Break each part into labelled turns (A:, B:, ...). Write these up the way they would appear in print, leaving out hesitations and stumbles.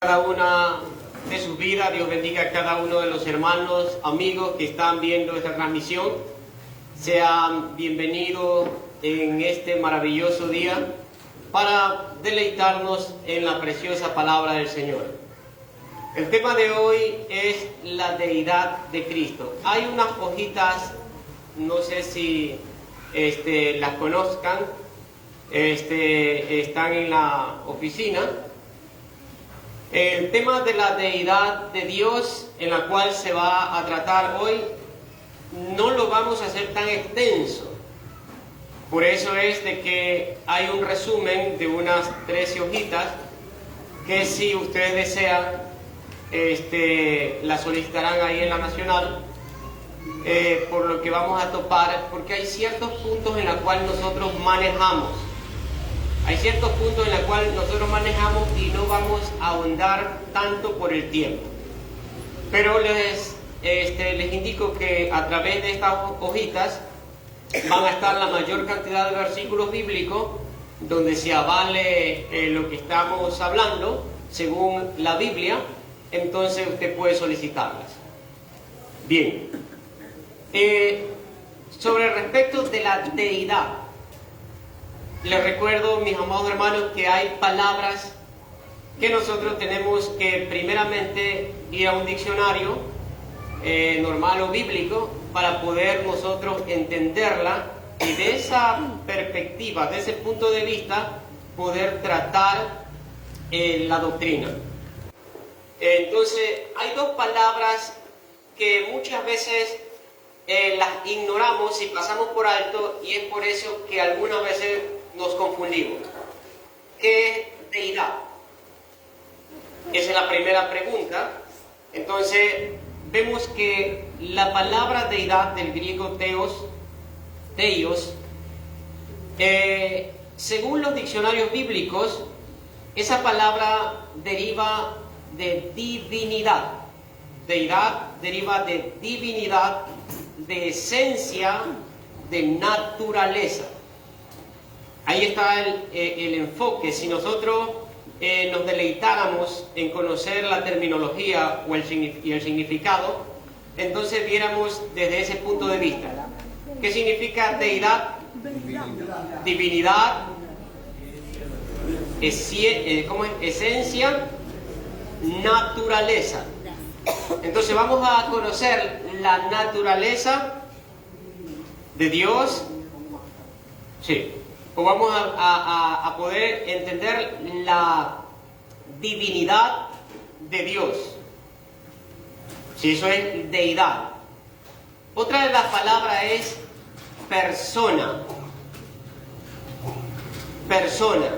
A: Cada una de sus vidas. Dios bendiga a cada uno de los hermanos, amigos que están viendo esta transmisión. Sean bienvenidos en este maravilloso día para deleitarnos en la preciosa palabra del Señor. El tema de hoy es la deidad de Cristo. Hay unas hojitas, no sé si las conozcan, están en la oficina. El tema de la deidad de Dios, en la cual se va a tratar hoy, no lo vamos a hacer tan extenso. Por eso es de que hay un resumen de unas 13 hojitas que, si ustedes desean, la solicitarán ahí en la Nacional, por lo que vamos a topar, porque hay ciertos puntos en los cuales nosotros manejamos. Hay ciertos puntos en los cuales nosotros manejamos y no vamos a ahondar tanto por el tiempo. Pero les indico que a través de estas hojitas van a estar la mayor cantidad de versículos bíblicos donde se avale lo que estamos hablando según la Biblia. Entonces usted puede solicitarlas. Bien. Sobre respecto de la deidad, les recuerdo, mis amados hermanos, que hay palabras que nosotros tenemos que primeramente ir a un diccionario normal o bíblico para poder nosotros entenderla y de esa perspectiva, de ese punto de vista, poder tratar la doctrina. Entonces, hay dos palabras que muchas veces las ignoramos y pasamos por alto, y es por eso que algunas veces nos confundimos. ¿Qué es deidad? Esa es la primera pregunta. Entonces, vemos que la palabra deidad, del griego theos, según los diccionarios bíblicos, esa palabra deriva de divinidad. Deidad deriva de divinidad, de esencia, de naturaleza. Ahí está el enfoque. Si nosotros nos deleitáramos en conocer la terminología y el significado, entonces viéramos desde ese punto de vista. ¿Qué significa deidad? Divinidad, esencia, naturaleza. Entonces vamos a conocer la naturaleza de Dios. Sí. O vamos a poder entender la divinidad de Dios. Si eso es deidad. Otra de las palabras es persona. Persona.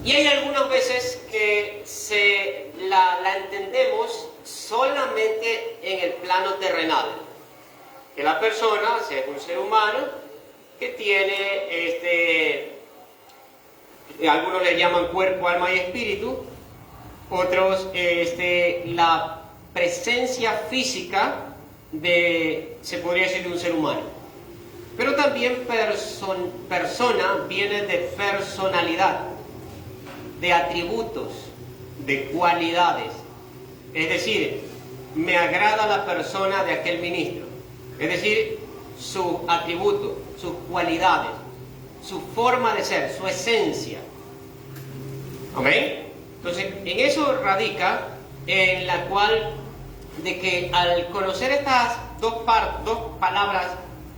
A: Y hay algunas veces que la entendemos solamente en el plano terrenal. Que la persona, sea un ser humano, que tiene, algunos le llaman cuerpo, alma y espíritu, otros la presencia física se podría decir, de un ser humano. Pero también persona viene de personalidad, de atributos, de cualidades. Es decir, me agrada la persona de aquel ministro. Es decir, sus atributos, sus cualidades, su forma de ser, su esencia. ¿Ok? Entonces, en eso radica en la cual, de que al conocer estas dos palabras,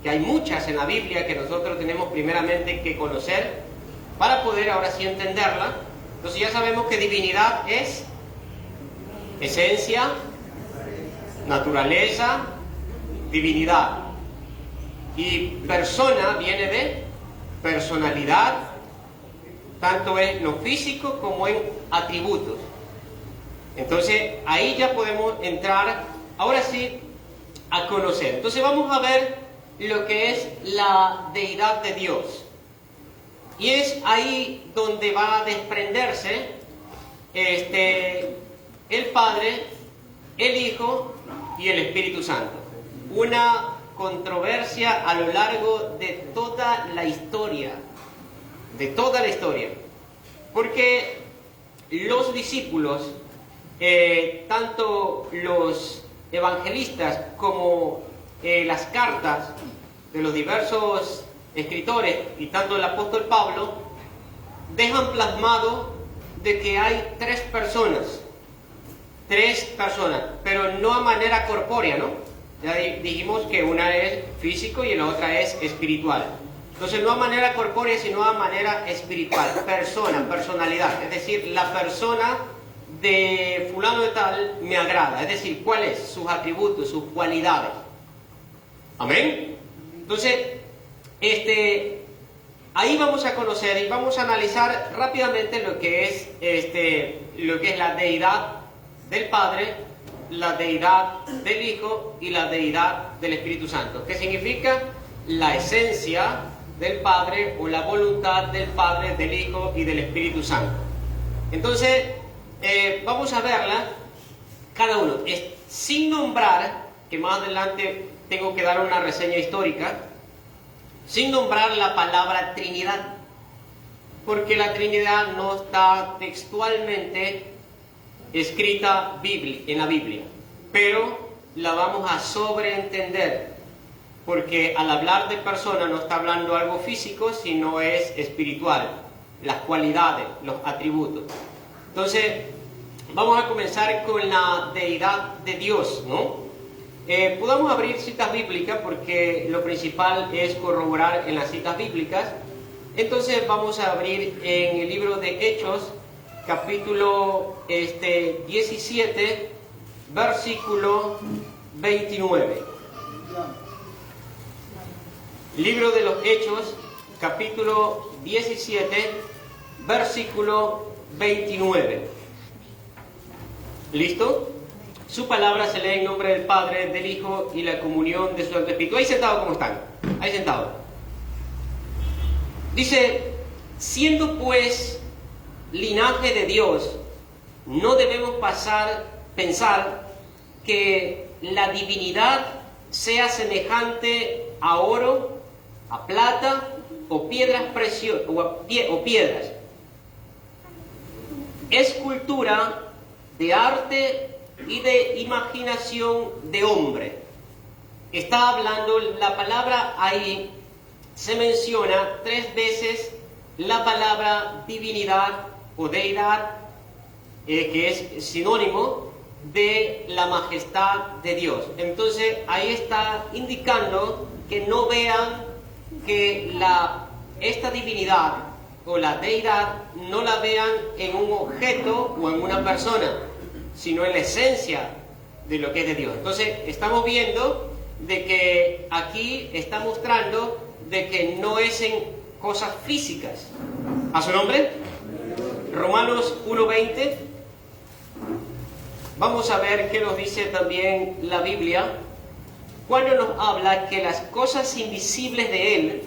A: que hay muchas en la Biblia que nosotros tenemos primeramente que conocer para poder ahora sí entenderla. Entonces ya sabemos que divinidad es esencia, naturaleza, divinidad. Y persona viene de personalidad, tanto en lo físico como en atributos. Entonces ahí ya podemos entrar, ahora sí, a conocer. Entonces vamos a ver lo que es la deidad de Dios. Y es ahí donde va a desprenderse el Padre, el Hijo y el Espíritu Santo. Una controversia a lo largo de toda la historia. Porque los discípulos, tanto los evangelistas como las cartas de los diversos escritores y tanto el apóstol Pablo, dejan plasmado de que hay tres personas, pero no a manera corpórea, ¿no? Ya dijimos que una es físico y la otra es espiritual. Entonces no a manera corpórea, sino a manera espiritual, personalidad. Es decir, la persona de fulano de tal me agrada. Es decir, ¿cuáles? Sus atributos, sus cualidades. Amén. Entonces, ahí vamos a conocer y vamos a analizar rápidamente lo que es la deidad del Padre, la deidad del Hijo y la deidad del Espíritu Santo. ¿Qué significa? La esencia del Padre o la voluntad del Padre, del Hijo y del Espíritu Santo. Entonces, vamos a verla cada uno, sin nombrar, que más adelante tengo que dar una reseña histórica, sin nombrar la palabra Trinidad, porque la Trinidad no está textualmente escrita en la Biblia, pero la vamos a sobreentender, porque al hablar de persona no está hablando algo físico, sino es espiritual, las cualidades, los atributos. Entonces, vamos a comenzar con la deidad de Dios, ¿no? Podemos abrir citas bíblicas porque lo principal es corroborar en las citas bíblicas. Entonces vamos a abrir en el libro de Hechos, capítulo 17, versículo 29. Libro de los Hechos, capítulo 17, versículo 29. ¿Listo? Su palabra se lee en nombre del Padre, del Hijo y la comunión de su Santo Espíritu. Ahí sentados, ¿cómo están? Ahí sentados. Dice, siendo pues linaje de Dios, no debemos pensar que la divinidad sea semejante a oro, a plata o piedras preciosas o piedras. Es cultura de arte y de imaginación de hombre. Está hablando, la palabra ahí se menciona 3 veces la palabra divinidad o deidad, que es sinónimo de la majestad de Dios. Entonces ahí está indicando que no vean que esta divinidad o la deidad no la vean en un objeto o en una persona, sino en la esencia de lo que es de Dios. Entonces estamos viendo de que aquí está mostrando de que no es en cosas físicas. ¿A su nombre? Romanos 1:20. Vamos a ver qué nos dice también la Biblia cuando nos habla que las cosas invisibles de Él,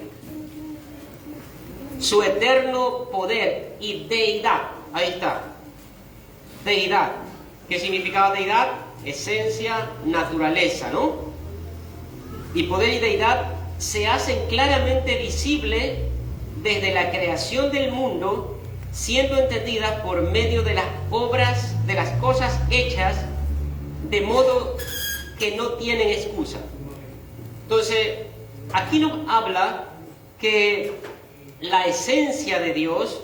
A: su eterno poder y deidad, ahí está, deidad. ¿Qué significaba deidad? Esencia, naturaleza, ¿no? Y poder y deidad se hacen claramente visibles desde la creación del mundo, siendo entendidas por medio de las obras, de las cosas hechas, de modo que no tienen excusa. Entonces, aquí nos habla que la esencia de Dios,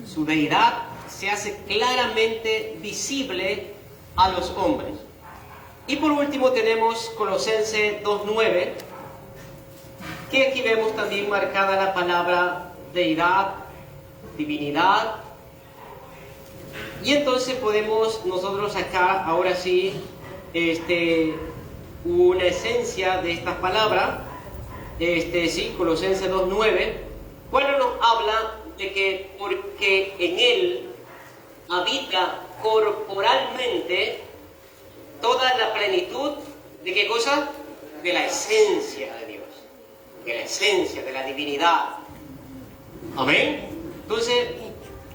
A: su deidad, se hace claramente visible a los hombres. Y por último tenemos Colosenses 2:9, que aquí vemos también marcada la palabra deidad, divinidad. Y entonces podemos nosotros sacar ahora sí una esencia de estas palabras. Sí, Colosenses 2:9, cuando nos habla de que porque en Él habita corporalmente toda la plenitud, ¿de qué cosa? De la esencia de Dios, de la esencia, de la divinidad. Amén. Entonces,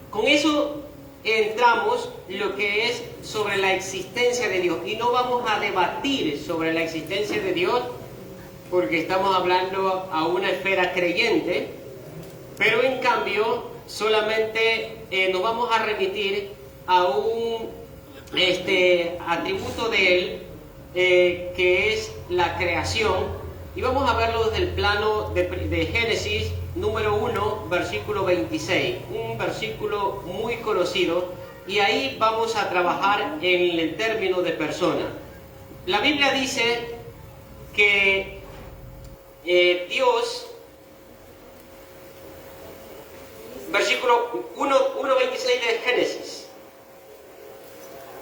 A: con eso entramos lo que es sobre la existencia de Dios. Y no vamos a debatir sobre la existencia de Dios, porque estamos hablando a una esfera creyente, pero en cambio solamente nos vamos a remitir a un atributo de Él, que es la creación. Y vamos a verlo desde el plano de Génesis número 1, versículo 26, un versículo muy conocido, y ahí vamos a trabajar en el término de persona. La Biblia dice que Dios, versículo 1.26 de Génesis,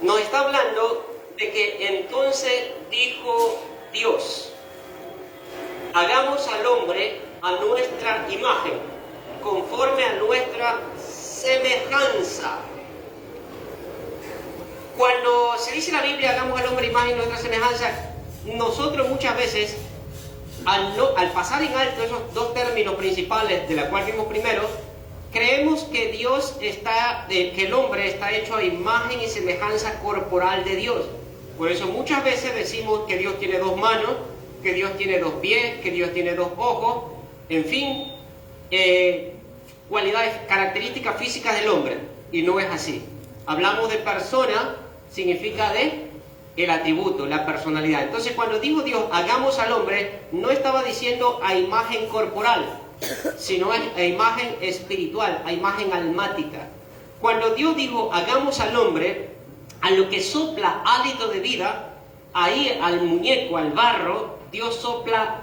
A: nos está hablando de que entonces dijo Dios: hagamos al hombre a nuestra imagen, conforme a nuestra semejanza. Cuando se dice en la Biblia, hagamos al hombre a imagen, nuestra semejanza, nosotros muchas veces, al pasar en alto esos dos términos principales, de la cual vimos primero, creemos que que el hombre está hecho a imagen y semejanza corporal de Dios. Por eso muchas veces decimos que Dios tiene dos manos, que Dios tiene dos pies, que Dios tiene dos ojos, en fin, cualidades, características físicas del hombre, y no es así. Hablamos de persona, significa de el atributo, la personalidad. Entonces, cuando dijo Dios, hagamos al hombre, no estaba diciendo a imagen corporal, sino a imagen espiritual, a imagen almática. Cuando Dios dijo, hagamos al hombre, a lo que sopla hálito de vida, ahí al muñeco, al barro, Dios sopla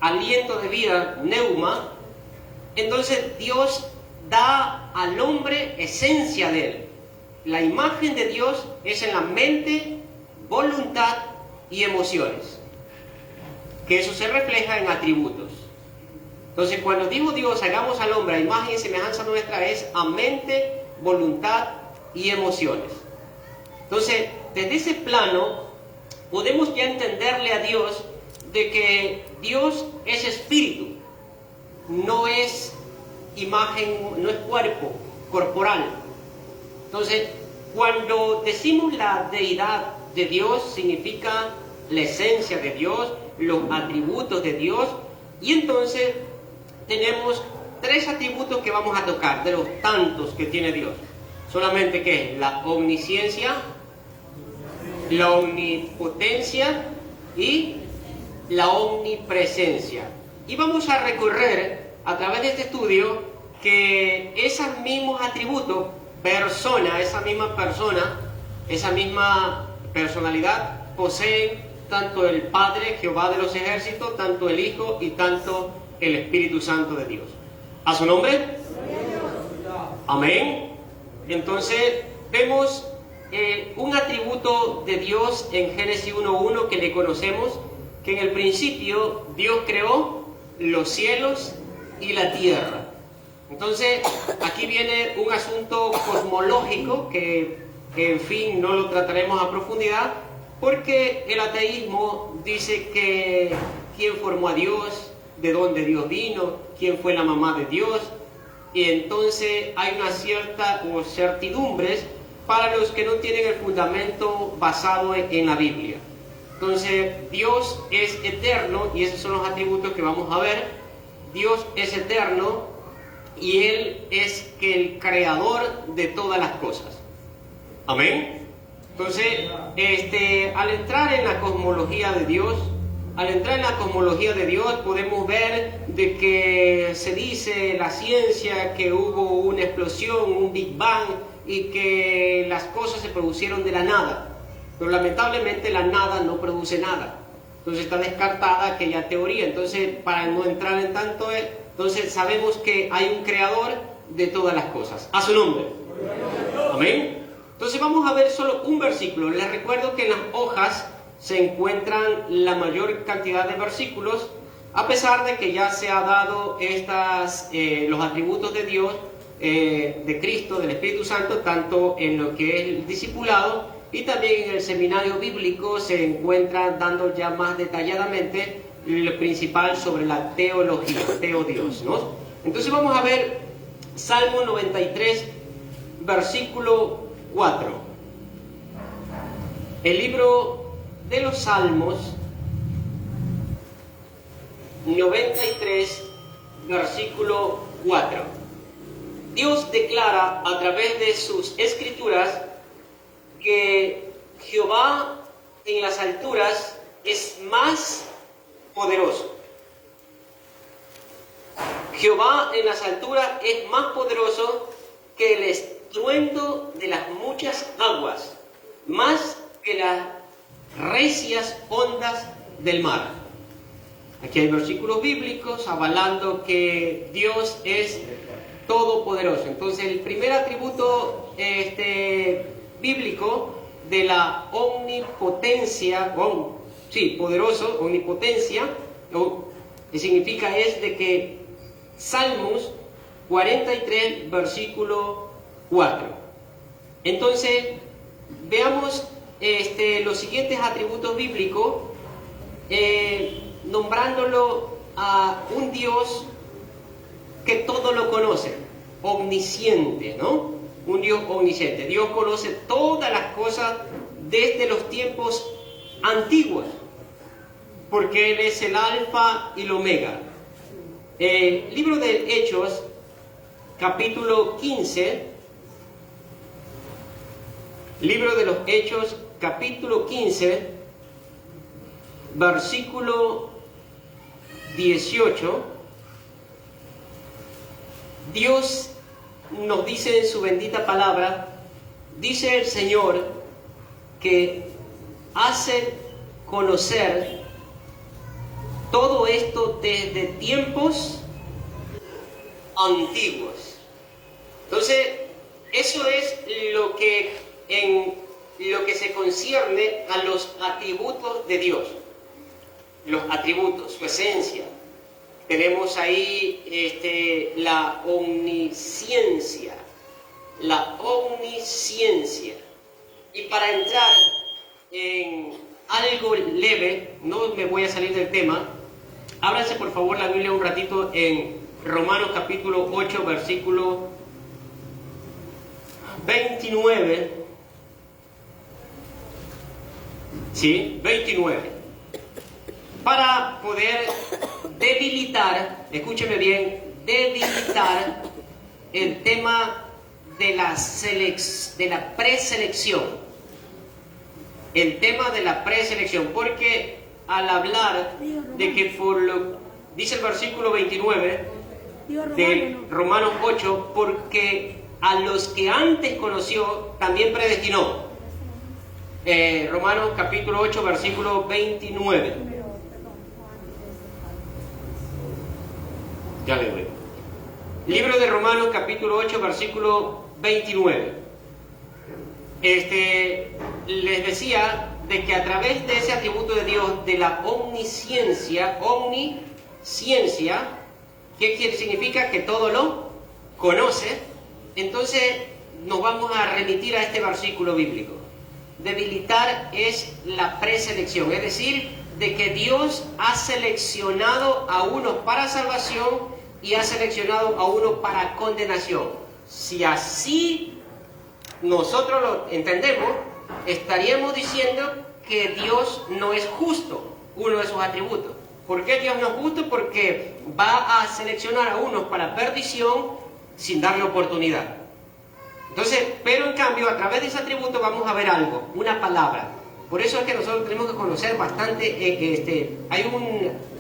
A: aliento de vida, neuma. Entonces Dios da al hombre esencia de él. La imagen de Dios es en la mente, voluntad y emociones, que eso se refleja en atributos. Entonces, cuando digo Dios, hagamos al hombre a imagen y semejanza nuestra, es a mente, voluntad y emociones. Entonces, desde ese plano, podemos ya entenderle a Dios de que Dios es espíritu, no es imagen, no es cuerpo corporal. Entonces, cuando decimos la deidad de Dios, significa la esencia de Dios, los atributos de Dios, y entonces tenemos tres atributos que vamos a tocar, de los tantos que tiene Dios. Solamente que la omnisciencia, la omnipotencia y la omnipresencia. Y vamos a recorrer a través de este estudio que esos mismos atributos, esa misma persona, esa misma personalidad, poseen tanto el Padre, Jehová de los ejércitos, tanto el Hijo y tanto el Espíritu Santo de Dios. ¿A su nombre? Amén. Entonces vemos un atributo de Dios en Génesis 1.1 que le conocemos, que en el principio Dios creó los cielos y la tierra. Entonces aquí viene un asunto cosmológico que en fin no lo trataremos a profundidad, porque el ateísmo dice que quién formó a Dios, de dónde Dios vino, quién fue la mamá de Dios, y entonces hay una cierta certidumbres para los que no tienen el fundamento basado en la Biblia. Entonces Dios es eterno, y esos son los atributos que vamos a ver. Dios es eterno y Él es el creador de todas las cosas. Amén. Entonces, al entrar en la cosmología de Dios, podemos ver de que se dice la ciencia que hubo una explosión, un Big Bang, y que las cosas se producieron de la nada. Pero lamentablemente la nada no produce nada. Entonces está descartada aquella teoría. Entonces, para no entrar en tanto, entonces sabemos que hay un creador de todas las cosas. A su nombre. Amén. Entonces vamos a ver solo un versículo. Les recuerdo que en las hojas se encuentran la mayor cantidad de versículos, a pesar de que ya se ha dado los atributos de Dios, de Cristo, del Espíritu Santo, tanto en lo que es el discipulado y también en el seminario bíblico se encuentra dando ya más detalladamente lo principal sobre la teología, teodios, ¿no? Entonces vamos a ver Salmo 93, versículo 4. El libro de los Salmos 93, versículo 4. Dios declara a través de sus escrituras que Jehová en las alturas es más poderoso. Jehová en las alturas es más poderoso que el estruendo de las muchas aguas, más que las recias ondas del mar. Aquí hay versículos bíblicos avalando que Dios es todopoderoso. Entonces, el primer atributo bíblico de la omnipotencia, poderoso, omnipotencia, que significa es de que Salmos 43, versículo 4. Entonces, veamos los siguientes atributos bíblicos, nombrándolo a un Dios que todo lo conoce, omnisciente, ¿no? Un Dios omnisciente. Dios conoce todas las cosas desde los tiempos antiguos, porque Él es el alfa y el omega. Libro de Hechos, capítulo 15. Libro de los Hechos, capítulo 15, versículo 18. Dios nos dice en su bendita palabra, dice el Señor, que hace conocer todo esto desde tiempos antiguos. Entonces, eso es lo que en lo que se concierne a los atributos de Dios. Los atributos, su esencia. Tenemos ahí la omnisciencia. La omnisciencia. Y para entrar en algo leve, no me voy a salir del tema, ábranse por favor la Biblia un ratito en Romanos capítulo 8, versículo 29. ¿Sí? 29. Para poder debilitar, escúcheme bien, debilitar el tema de la preselección. El tema de la preselección, porque al hablar de que dice el versículo 29 de Romanos 8, porque a los que antes conoció también predestinó. Romanos capítulo 8, versículo 29. Ya le doy. Libro de Romanos capítulo 8, versículo 29. Les decía de que a través de ese atributo de Dios, de la omnisciencia, ¿qué significa? Que todo lo conoce. Entonces nos vamos a remitir a este versículo bíblico. Debilitar es la preselección, es decir, de que Dios ha seleccionado a unos para salvación y ha seleccionado a unos para condenación. Si así nosotros lo entendemos, estaríamos diciendo que Dios no es justo, uno de sus atributos. ¿Por qué Dios no es justo? Porque va a seleccionar a unos para perdición sin darle oportunidad. Entonces, pero en cambio, a través de ese atributo vamos a ver algo, una palabra. Por eso es que nosotros tenemos que conocer bastante, hay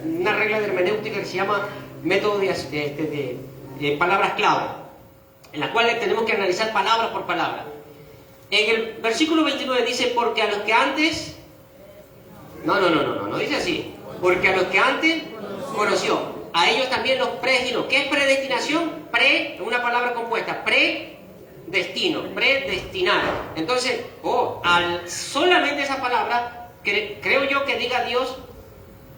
A: una regla de hermenéutica que se llama método de palabras clave, en la cual tenemos que analizar palabra por palabra. En el versículo 29 dice, porque a los que antes... No dice así. Porque a los que antes conoció, a ellos también los predestinó. ¿Qué es predestinación? Una palabra compuesta, predestinar. Entonces, solamente esa palabra, creo yo que diga Dios,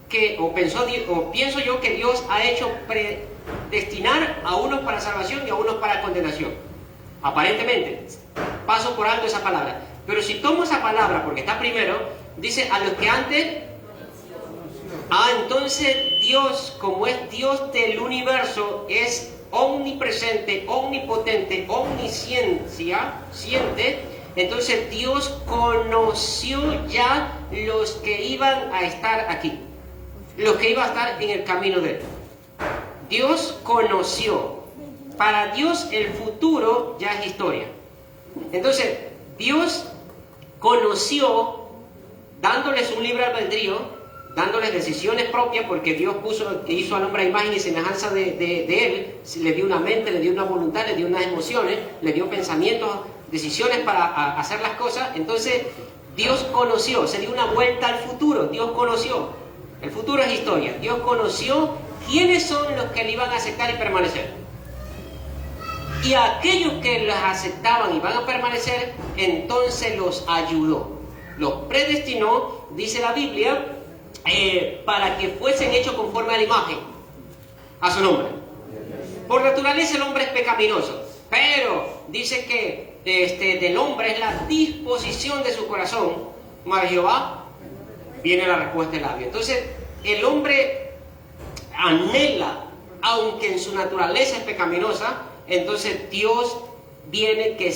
A: pienso yo que Dios ha hecho predestinar a unos para salvación y a unos para condenación. Aparentemente, paso por alto esa palabra. Pero si tomo esa palabra, porque está primero, dice a los que antes... entonces Dios, como es Dios del universo, es omnipresente, omnipotente, omnisciente. Entonces Dios conoció ya los que iban a estar aquí, los que iban a estar en el camino de Él. Dios conoció. Para Dios el futuro ya es historia. Entonces Dios conoció, dándoles un libre albedrío, dándoles decisiones propias, porque Dios hizo al hombre a imagen y semejanza de él, le dio una mente, le dio una voluntad, le dio unas emociones, le dio pensamientos, decisiones para hacer las cosas. Entonces Dios conoció, se dio una vuelta al futuro. Dios conoció, el futuro es historia. Dios conoció quiénes son los que le iban a aceptar y permanecer. Y a aquellos que los aceptaban y van a permanecer, entonces los ayudó. Los predestinó, dice la Biblia, para que fuesen hechos conforme a la imagen, a su nombre. Por naturaleza el hombre es pecaminoso, pero dice que del hombre es la disposición de su corazón, mas de Jehová viene la respuesta del labio. Entonces el hombre anhela, aunque en su naturaleza es pecaminosa, entonces Dios viene que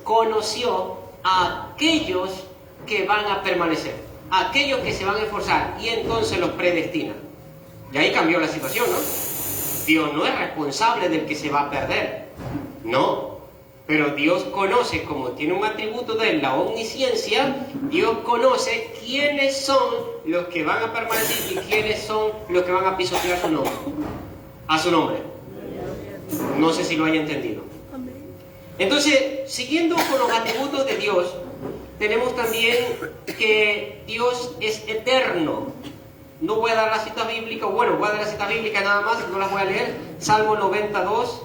A: conoció a aquellos que van a permanecer, a aquellos que se van a esforzar, y entonces los predestina. Y ahí cambió la situación, ¿no? Dios no es responsable del que se va a perder, no. Pero Dios conoce, como tiene un atributo de la omnisciencia, Dios conoce quiénes son los que van a permanecer y quiénes son los que van a pisotear su nombre, a su nombre. No sé si lo haya entendido. Entonces, siguiendo con los atributos de Dios, tenemos también que Dios es eterno. No voy a dar las citas bíblicas, bueno, voy a dar las citas bíblicas nada más, no las voy a leer. Salmo 92,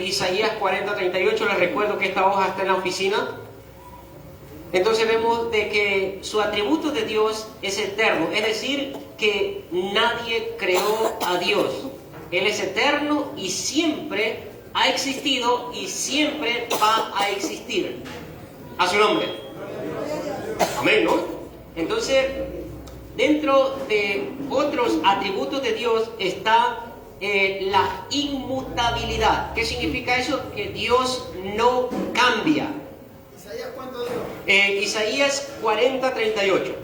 A: Isaías 40:38, les recuerdo que esta hoja está en la oficina. Entonces vemos de que su atributo de Dios es eterno, es decir, que nadie creó a Dios. Él es eterno y siempre ha existido y siempre va a existir. A su nombre. Amén, ¿no? Entonces, dentro de otros atributos de Dios está la inmutabilidad. ¿Qué significa eso? Que Dios no cambia.
B: ¿Isaías cuánto dijo?
A: Isaías 40:38.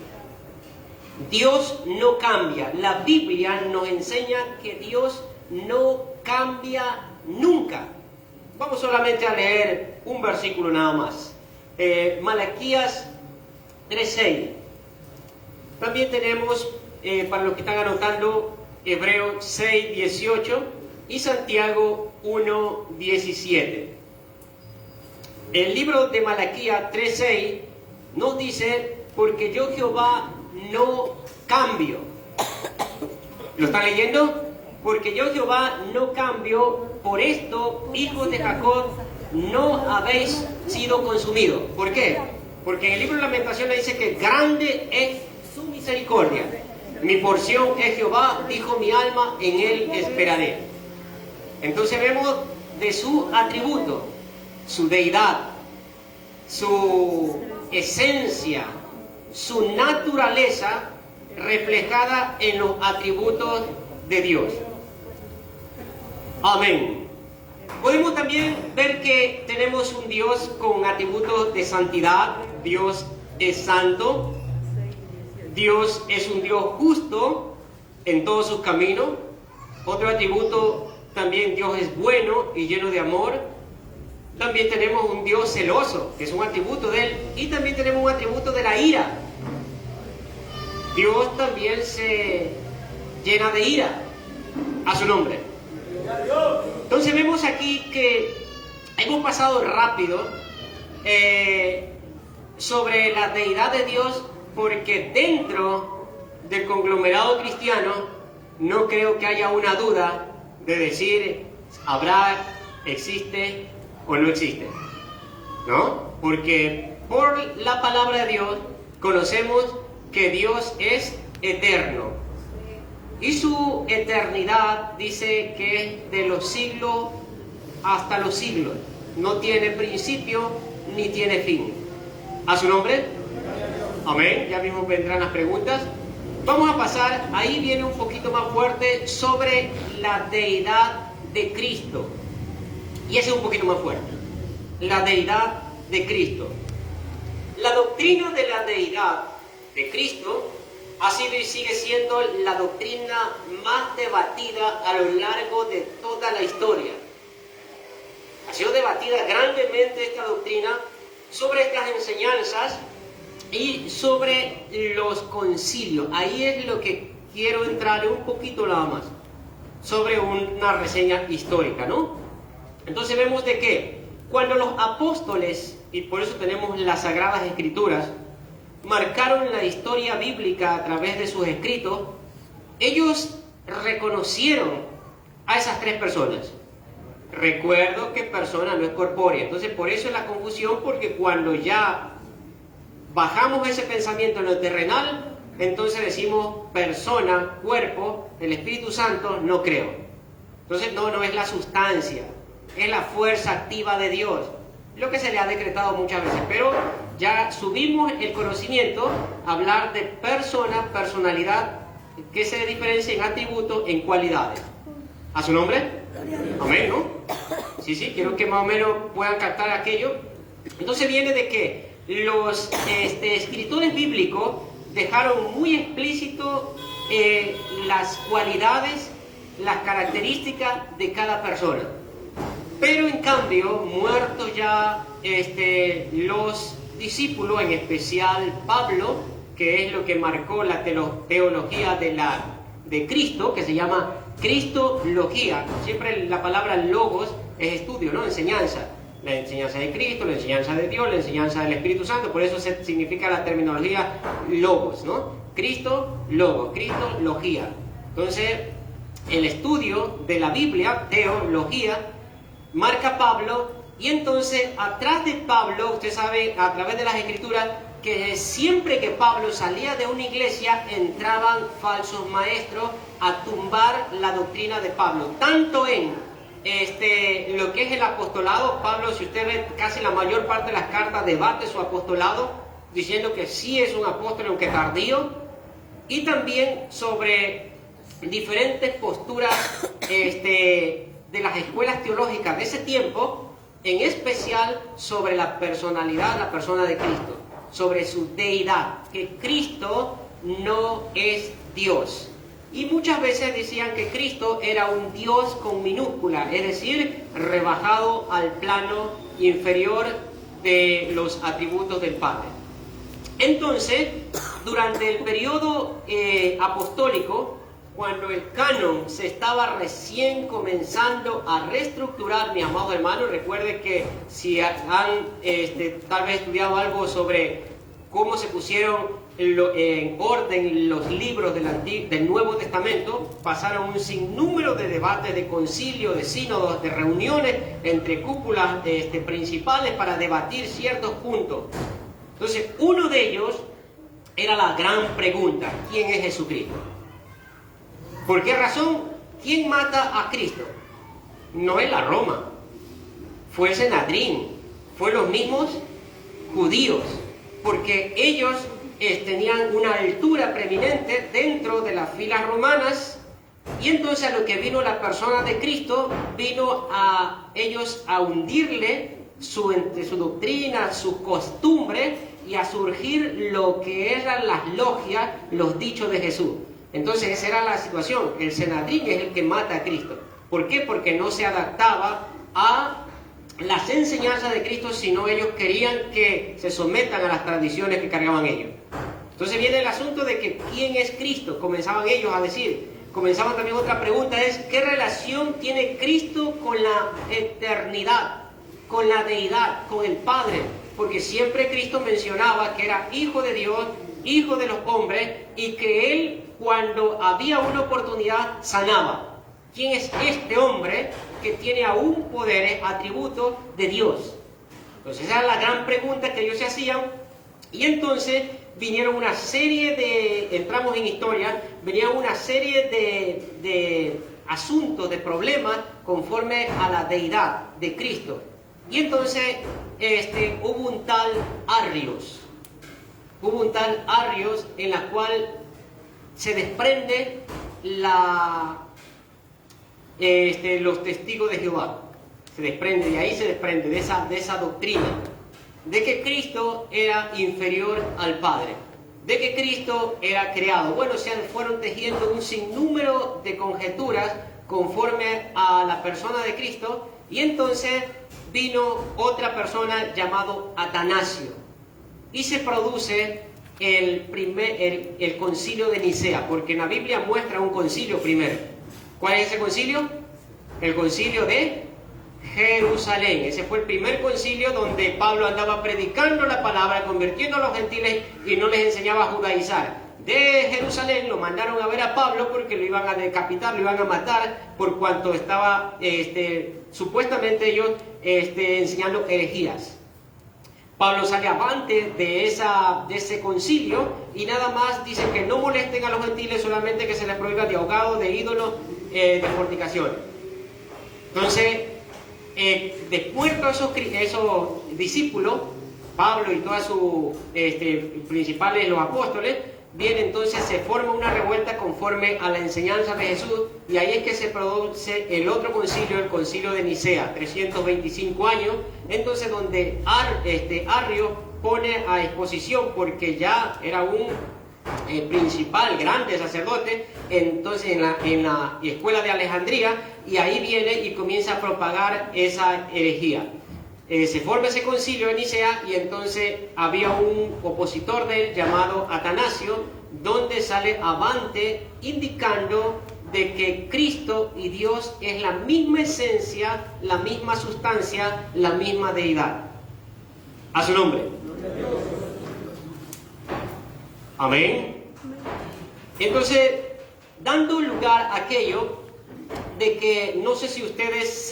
A: Dios no cambia. La Biblia nos enseña que Dios no cambia nunca. Vamos solamente a leer un versículo nada más. Malaquías 3:6. También tenemos, para los que están anotando, Hebreos 6:18 y Santiago 1:17. El libro de Malaquías 3:6 nos dice: porque yo Jehová no cambio. ¿Lo están leyendo? Porque yo Jehová no cambio, por esto, hijos de Jacob, no habéis sido consumidos. ¿Por qué? Porque en el libro de Lamentaciones dice que grande es su misericordia. Mi porción es Jehová, dijo mi alma, en él esperaré. Entonces vemos de su atributo, su deidad, su esencia, su naturaleza reflejada en los atributos de Dios. Amén. Podemos también ver que tenemos un Dios con atributos de santidad. Dios es santo. Dios es un Dios justo en todos sus caminos. Otro atributo, también Dios es bueno y lleno de amor. También tenemos un Dios celoso, que es un atributo de Él. Y también tenemos un atributo de la ira. Dios también se llena de ira a su nombre. Entonces vemos aquí que hemos pasado rápido sobre la deidad de Dios, porque dentro del conglomerado cristiano no creo que haya una duda de decir habrá, existe o no existe, ¿no? Porque por la palabra de Dios conocemos que Dios es eterno. Y su eternidad dice que es de los siglos hasta los siglos. No tiene principio ni tiene fin. ¿A su nombre? Amén. Ya mismo vendrán las preguntas. Vamos a pasar, ahí viene un poquito más fuerte sobre la deidad de Cristo. Y ese es un poquito más fuerte. La deidad de Cristo. La doctrina de la deidad de Cristo ha sido y sigue siendo la doctrina más debatida a lo largo de toda la historia. Ha sido debatida grandemente esta doctrina sobre estas enseñanzas y sobre los concilios. Ahí es lo que quiero entrar un poquito nada más, sobre una reseña histórica, ¿no? Entonces vemos de que cuando los apóstoles, y por eso tenemos las Sagradas Escrituras, marcaron la historia bíblica a través de sus escritos, ellos reconocieron a esas tres personas. Recuerdo que persona no es corpórea, entonces por eso es la confusión, porque cuando ya bajamos ese pensamiento en lo terrenal, entonces decimos persona, cuerpo, el Espíritu Santo, no creo. Entonces no es la sustancia, es la fuerza activa de Dios, lo que se le ha decretado muchas veces, pero ya subimos el conocimiento a hablar de persona, personalidad, que se diferencia en atributos, en cualidades. ¿A su nombre? Amén, ¿no? Sí, quiero que más o menos puedan captar aquello. Entonces viene de que los escritores bíblicos dejaron muy explícito las cualidades, las características de cada persona. Pero en cambio, muertos ya los discípulos, en especial Pablo, que es lo que marcó la teología de Cristo, que se llama Cristología. Siempre la palabra logos es estudio, ¿no? Enseñanza. La enseñanza de Cristo, la enseñanza de Dios, la enseñanza del Espíritu Santo. Por eso significa la terminología logos, ¿no? Cristo, logos, Cristología. Entonces, el estudio de la Biblia, teología, marca Pablo, y entonces atrás de Pablo, usted sabe a través de las Escrituras, que siempre que Pablo salía de una iglesia entraban falsos maestros a tumbar la doctrina de Pablo, tanto en lo que es el apostolado. Pablo, si usted ve, casi la mayor parte de las cartas debate su apostolado, diciendo que sí es un apóstol aunque tardío, y también sobre diferentes posturas de las escuelas teológicas de ese tiempo, en especial sobre la personalidad, la persona de Cristo, sobre su deidad, que Cristo no es Dios. Y muchas veces decían que Cristo era un Dios con minúscula, es decir, rebajado al plano inferior de los atributos del Padre. Entonces, durante el periodo apostólico, cuando el canon se estaba recién comenzando a reestructurar, mis amados hermanos, recuerden que si han tal vez estudiado algo sobre cómo se pusieron en orden los libros del Nuevo Testamento, pasaron un sinnúmero de debates, de concilios, de sínodos, de reuniones entre cúpulas principales para debatir ciertos puntos. Entonces, uno de ellos era la gran pregunta: ¿quién es Jesucristo? ¿Por qué razón? ¿Quién mata a Cristo? No es la Roma, fue el Sanedrín, fue los mismos judíos, porque ellos tenían una altura preeminente dentro de las filas romanas, y entonces a lo que vino la persona de Cristo, vino a ellos a hundirle su doctrina, sus costumbres, y a surgir lo que eran las logias, los dichos de Jesús. Entonces esa era la situación. El Sanedrín es el que mata a Cristo. ¿Por qué? Porque no se adaptaba a las enseñanzas de Cristo, sino ellos querían que se sometan a las tradiciones que cargaban ellos. Entonces viene el asunto de que ¿quién es Cristo? Comenzaban ellos a decir. Comenzaban también otra pregunta, es ¿qué relación tiene Cristo con la eternidad, con la deidad, con el Padre? Porque siempre Cristo mencionaba que era Hijo de Dios, Hijo de los hombres, y que Él, cuando había una oportunidad, sanaba. ¿Quién es este hombre que tiene aún poderes, atributos de Dios? Entonces esa era la gran pregunta que ellos se hacían. Y entonces vinieron una serie entramos en historia, venían una serie de asuntos, de problemas conforme a la deidad de Cristo. Y entonces hubo un tal Arrios. Hubo un tal Arrios en la cual se desprende los testigos de Jehová. Se desprende, de ahí se desprende de esa doctrina, de que Cristo era inferior al Padre, de que Cristo era creado. Bueno, se fueron tejiendo un sinnúmero de conjeturas conforme a la persona de Cristo, y entonces vino otra persona llamado Atanasio y se produce el concilio de Nicea, porque en la Biblia muestra un concilio primero. ¿Cuál es ese concilio? El concilio de Jerusalén. Ese fue el primer concilio donde Pablo andaba predicando la palabra, convirtiendo a los gentiles y no les enseñaba a judaizar. De Jerusalén lo mandaron a ver a Pablo porque lo iban a decapitar, lo iban a matar por cuanto estaba supuestamente ellos enseñando herejías. Pablo sale avante de ese concilio y nada más dicen que no molesten a los gentiles, solamente que se les prohíba de ahogado, de ídolos, de fornicación. Entonces, después de esos discípulos, Pablo y todos sus principales, los apóstoles, viene entonces, se forma una revuelta conforme a la enseñanza de Jesús, y ahí es que se produce el otro concilio, el concilio de Nicea, 325 años, entonces donde Arrio pone a exposición, porque ya era un principal, grande sacerdote, entonces en la escuela de Alejandría, y ahí viene y comienza a propagar esa herejía. Se forma ese concilio de Nicea y entonces había un opositor de él llamado Atanasio, donde sale avante indicando de que Cristo y Dios es la misma esencia, la misma sustancia, la misma deidad. A su nombre. Amén. Entonces, dando lugar a aquello de que no sé si ustedes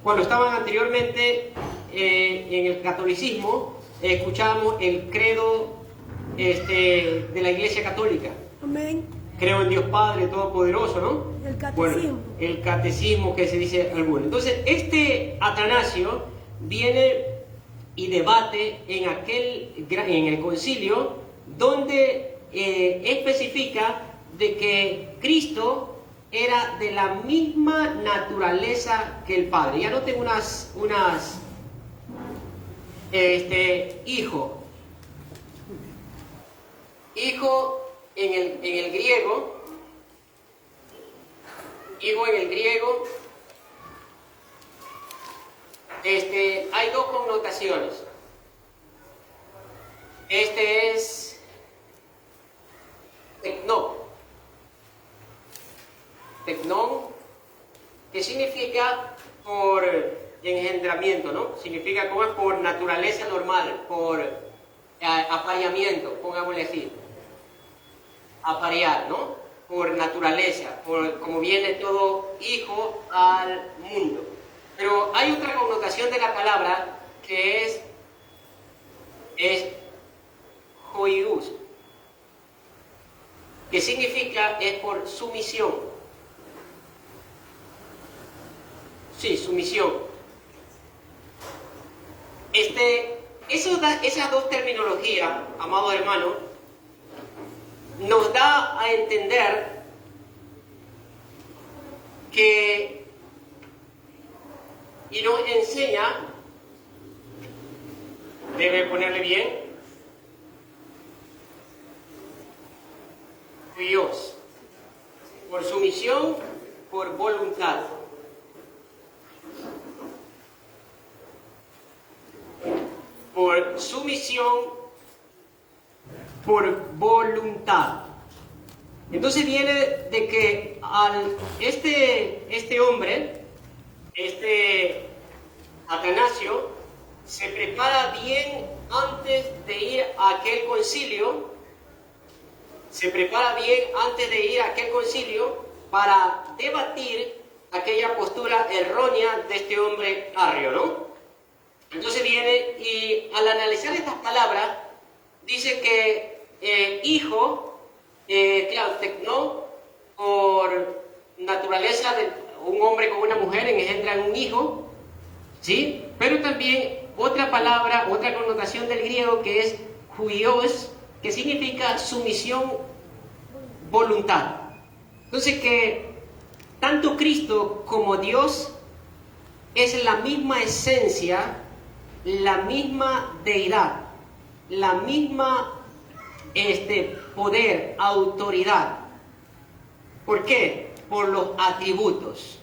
A: cuando estaban anteriormente en el catolicismo, escuchábamos el credo de la Iglesia Católica.
C: Amén.
A: Creo en Dios Padre Todopoderoso, ¿no?
C: El catecismo.
A: Bueno, el catecismo que se dice alguno. Entonces, Atanasio viene y debate en el concilio, donde especifica de que Cristo era de la misma naturaleza que el Padre. Ya noten hijo. Hijo en el griego. Hijo en el griego. Hay dos connotaciones. Es tecnón, que significa por engendramiento, ¿no? Significa como es por naturaleza normal, por apareamiento, pongámosle así. Aparear, ¿no? Por naturaleza, como viene todo hijo al mundo. Pero hay otra connotación de la palabra que es hoius, que significa es por sumisión. Sí, sumisión. Esas dos terminologías, amados hermanos, nos da a entender que y nos enseña, debe ponerle bien, Dios, por sumisión, por voluntad. Por sumisión, por voluntad. Entonces viene de que este hombre, Atanasio, se prepara bien antes de ir a aquel concilio, para debatir aquella postura errónea de este hombre Arrio, ¿no? Entonces viene y al analizar estas palabras, dice que hijo, claro, tecnó, por naturaleza de un hombre con una mujer engendran un hijo, ¿sí? Pero también otra palabra, otra connotación del griego que es huios, que significa sumisión, voluntad. Entonces que tanto Cristo como Dios es la misma esencia, la misma deidad, la misma poder, autoridad. ¿Por qué? Por los atributos.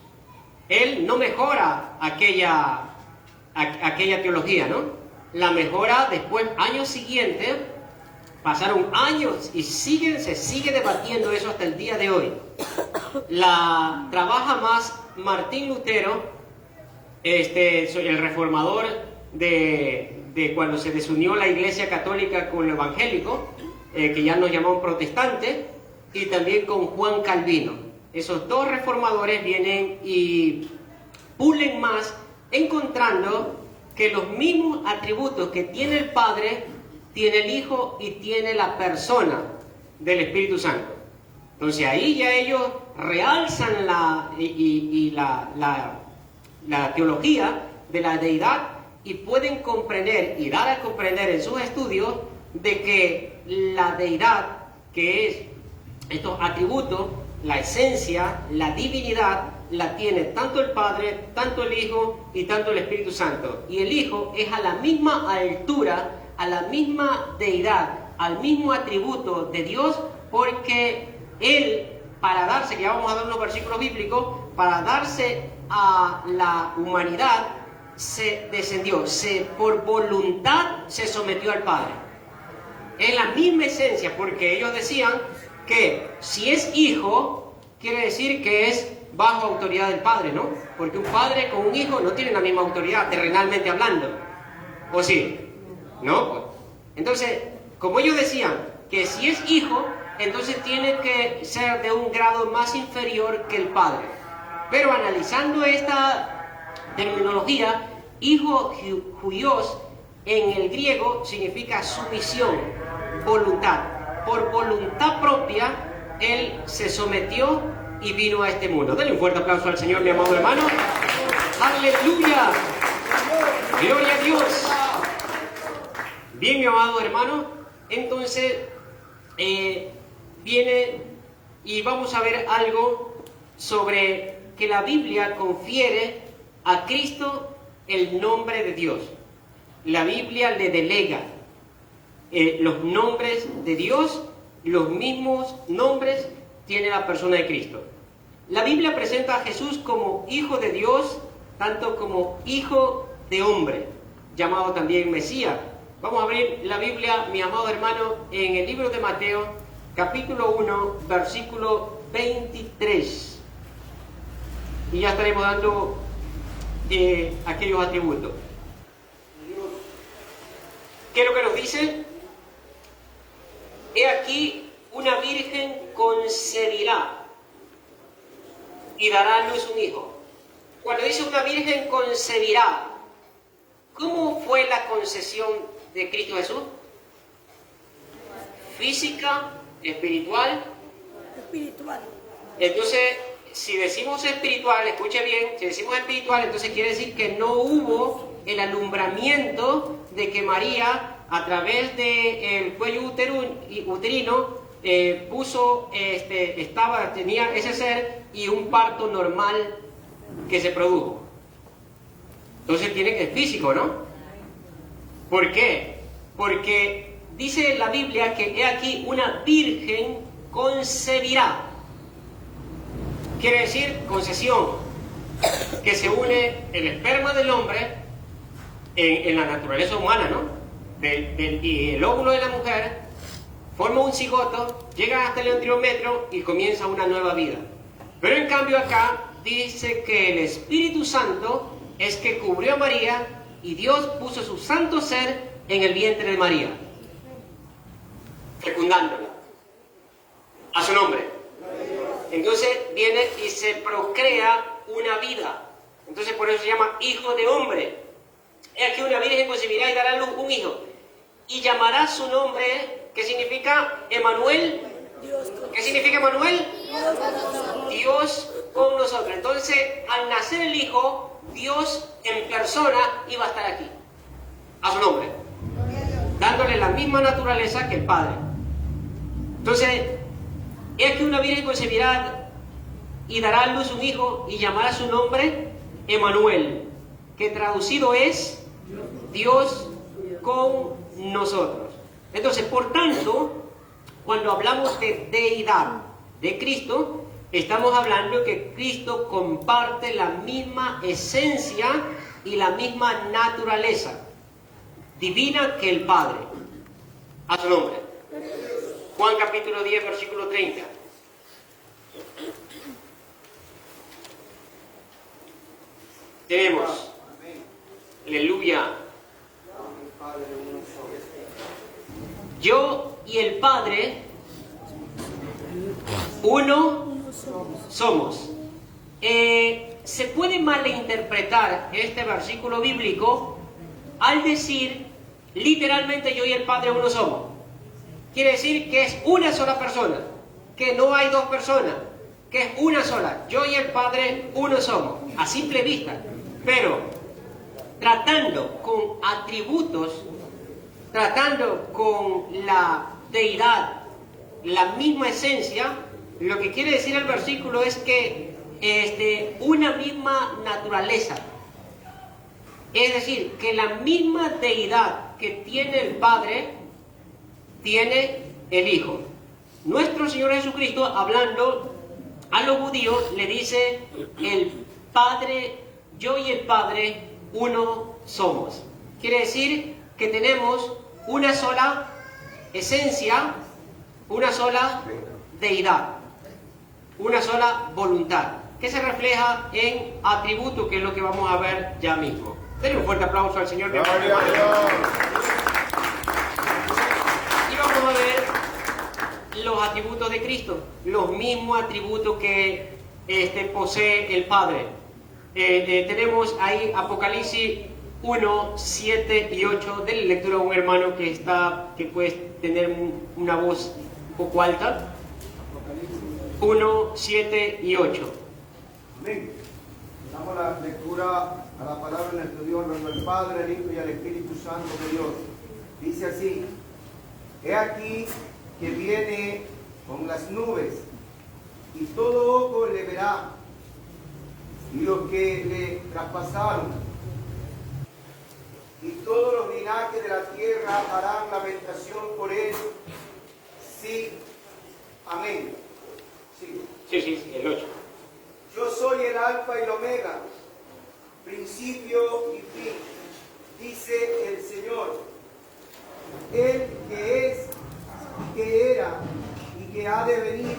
A: él no mejora aquella teología, ¿no? La mejora después, años siguientes, pasaron años y se sigue debatiendo eso hasta el día de hoy. La trabaja más Martín Lutero, el reformador de cuando se desunió la Iglesia Católica con lo evangélico, que ya nos llamaban protestantes, y también con Juan Calvino. Esos dos reformadores vienen y pulen más, encontrando que los mismos atributos que tiene el Padre, tiene el Hijo y tiene la persona del Espíritu Santo. Entonces ahí ya ellos realzan la teología de la deidad y pueden comprender y dar a comprender en sus estudios de que la deidad, que es estos atributos, la esencia, la divinidad, la tiene tanto el Padre, tanto el Hijo y tanto el Espíritu Santo. Y el Hijo es a la misma altura, a la misma deidad, al mismo atributo de Dios, porque Él, para darse, ya vamos a dar unos versículos bíblicos, para darse a la humanidad, se descendió, por voluntad se sometió al Padre. Es la misma esencia, porque ellos decían que si es hijo, quiere decir que es bajo autoridad del Padre, ¿no? Porque un padre con un hijo no tiene la misma autoridad, terrenalmente hablando. ¿O sí? ¿No? Entonces, como ellos decían que si es hijo, entonces tiene que ser de un grado más inferior que el Padre. Pero analizando esta terminología, hijo huios en el griego significa sumisión, voluntad. Por voluntad propia, Él se sometió y vino a este mundo. Denle un fuerte aplauso al Señor, mi amado hermano. ¡Aleluya! ¡Gloria a Dios! Bien, mi amado hermano, entonces viene y vamos a ver algo sobre que la Biblia confiere a Cristo el nombre de Dios. La Biblia le delega los nombres de Dios, los mismos nombres tiene la persona de Cristo. La Biblia presenta a Jesús como Hijo de Dios, tanto como Hijo de hombre, llamado también Mesías. Vamos a abrir la Biblia, mi amado hermano, en el libro de Mateo, capítulo 1, versículo 23. Y ya estaremos dando aquellos atributos. ¿Qué es lo que nos dice? He aquí, una virgen concebirá y dará a luz un hijo. Cuando dice una virgen concebirá, ¿cómo fue la concepción de Cristo Jesús? Física, espiritual.
C: Espiritual.
A: Entonces, si decimos espiritual, escuche bien, si decimos espiritual, entonces quiere decir que no hubo el alumbramiento de que María, a través del cuello uterino, tenía ese ser y un parto normal que se produjo. Entonces tiene que ser físico, ¿no? ¿Por qué? Porque dice la Biblia que he aquí una virgen concebirá. Quiere decir concesión, que se une el esperma del hombre en la naturaleza humana, ¿no? Y el óvulo de la mujer forma un cigoto, llega hasta el embriómetro y comienza una nueva vida. Pero en cambio acá dice que el Espíritu Santo es que cubrió a María y Dios puso su santo ser en el vientre de María, fecundándola a su nombre. Entonces viene y se procrea una vida. Entonces por eso se llama hijo de hombre. He aquí una virgen concebirá y dará a luz un hijo. Y llamará su nombre, ¿qué significa Emanuel? ¿Qué significa Emanuel? Dios con nosotros. Entonces, al nacer el hijo, Dios en persona iba a estar aquí, a su nombre, dándole la misma naturaleza que el Padre. Entonces, he aquí una virgen concebirá y dará a luz un hijo y llamará su nombre Emanuel, que traducido es Dios con nosotros. Entonces, por tanto, cuando hablamos de deidad de Cristo, Estamos hablando que Cristo comparte la misma esencia y la misma naturaleza divina que el Padre. A su nombre. Juan capítulo 10, versículo 30. Tenemos. Aleluya. Yo y el Padre, uno somos. Se puede malinterpretar este versículo bíblico al decir literalmente yo y el Padre uno somos. Quiere decir que es una sola persona, que no hay dos personas, que es una sola. Yo y el Padre uno somos, a simple vista. Pero tratando con atributos, tratando con la deidad, la misma esencia, lo que quiere decir el versículo es que una misma naturaleza. Es decir, que la misma deidad que tiene el Padre, tiene el Hijo. Nuestro Señor Jesucristo, hablando a los judíos, le dice, el Padre, yo y el Padre, uno somos. Quiere decir que tenemos una sola esencia, una sola deidad, una sola voluntad, que se refleja en atributos, que es lo que vamos a ver ya mismo. Denle un fuerte aplauso al Señor. Y vamos a ver los atributos de Cristo, los mismos atributos que posee el Padre. Tenemos ahí Apocalipsis 1, 7 y 8. Denle lectura a un hermano que puede tener una voz un poco alta. 1, 7 y 8.
C: Amén. Damos la lectura a la palabra en nuestro Dios, nuestro el Padre, el Hijo y el Espíritu Santo de Dios. Dice así: He aquí que viene con las nubes, y todo ojo le verá, y los que le traspasaron, y todos los linajes de la tierra harán lamentación por él. Sí, amén.
A: Sí, el 8.
C: Yo soy el Alfa y el Omega, principio y fin, dice el Señor, el que es, y que era, y que ha de venir,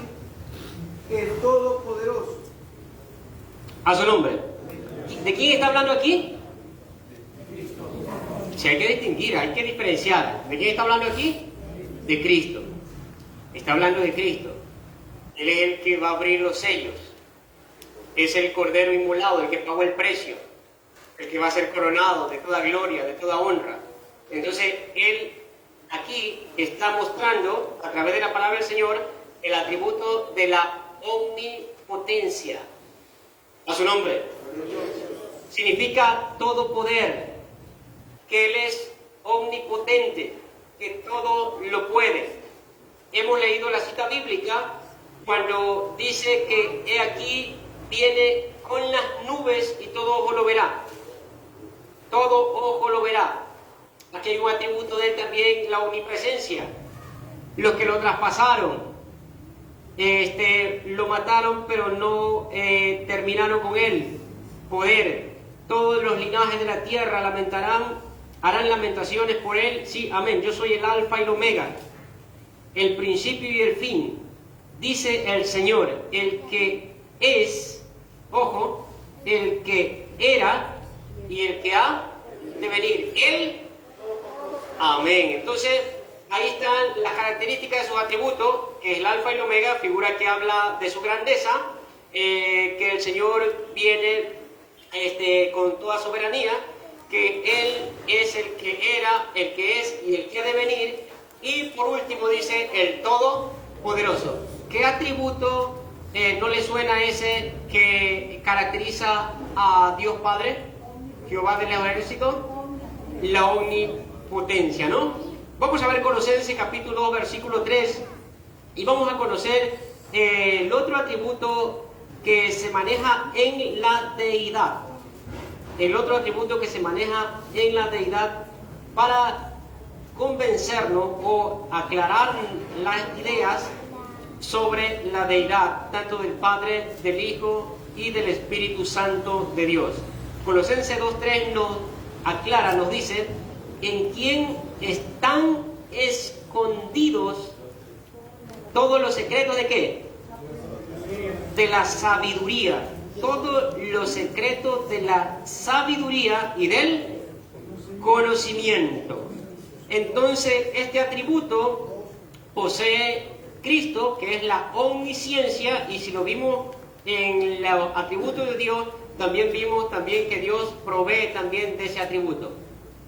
C: el Todopoderoso.
A: A su nombre. ¿De quién está hablando aquí? Si hay que distinguir, hay que diferenciar. ¿De quién está hablando aquí? De Cristo. Está hablando de Cristo. Él es el que va a abrir los sellos. Es el Cordero inmolado, el que pagó el precio. El que va a ser coronado de toda gloria, de toda honra. Entonces, Él aquí está mostrando, a través de la palabra del Señor, el atributo de la omnipotencia. A su nombre. Significa todo poder. Que Él es omnipotente, que todo lo puede. Hemos leído la cita bíblica cuando dice que he aquí viene con las nubes y todo ojo lo verá. Todo ojo lo verá. Aquí hay un atributo de él también, la omnipresencia. Los que lo traspasaron, lo mataron, pero no terminaron con él. Poder. Todos los linajes de la tierra lamentarán, harán lamentaciones por él. Sí, amén. Yo soy el Alfa y el Omega, el principio y el fin. Dice el Señor, el que es, ojo, el que era y el que ha de venir. Él, amén. Entonces, ahí están las características de sus atributos, que es el Alfa y el Omega, figura que habla de su grandeza, que el Señor viene con toda soberanía, que Él es el que era, el que es y el que ha de venir, y por último dice el Todopoderoso. ¿Qué atributo no le suena ese que caracteriza a Dios Padre, Jehová del ejército? La omnipotencia, ¿no? Vamos a ver Colosenses capítulo 2, versículo 3, y vamos a conocer el otro atributo que se maneja en la deidad. El otro atributo que se maneja en la deidad para convencernos o aclarar las ideas sobre la deidad, tanto del Padre, del Hijo y del Espíritu Santo de Dios. Colosenses 2:3 nos aclara, nos dice, en quien están escondidos todos los secretos de ¿qué? De la sabiduría. Todos los secretos de la sabiduría y del conocimiento. Entonces, este atributo posee Cristo, que es la omnisciencia, y si lo vimos en los atributos de Dios, también vimos también que Dios provee también de ese atributo.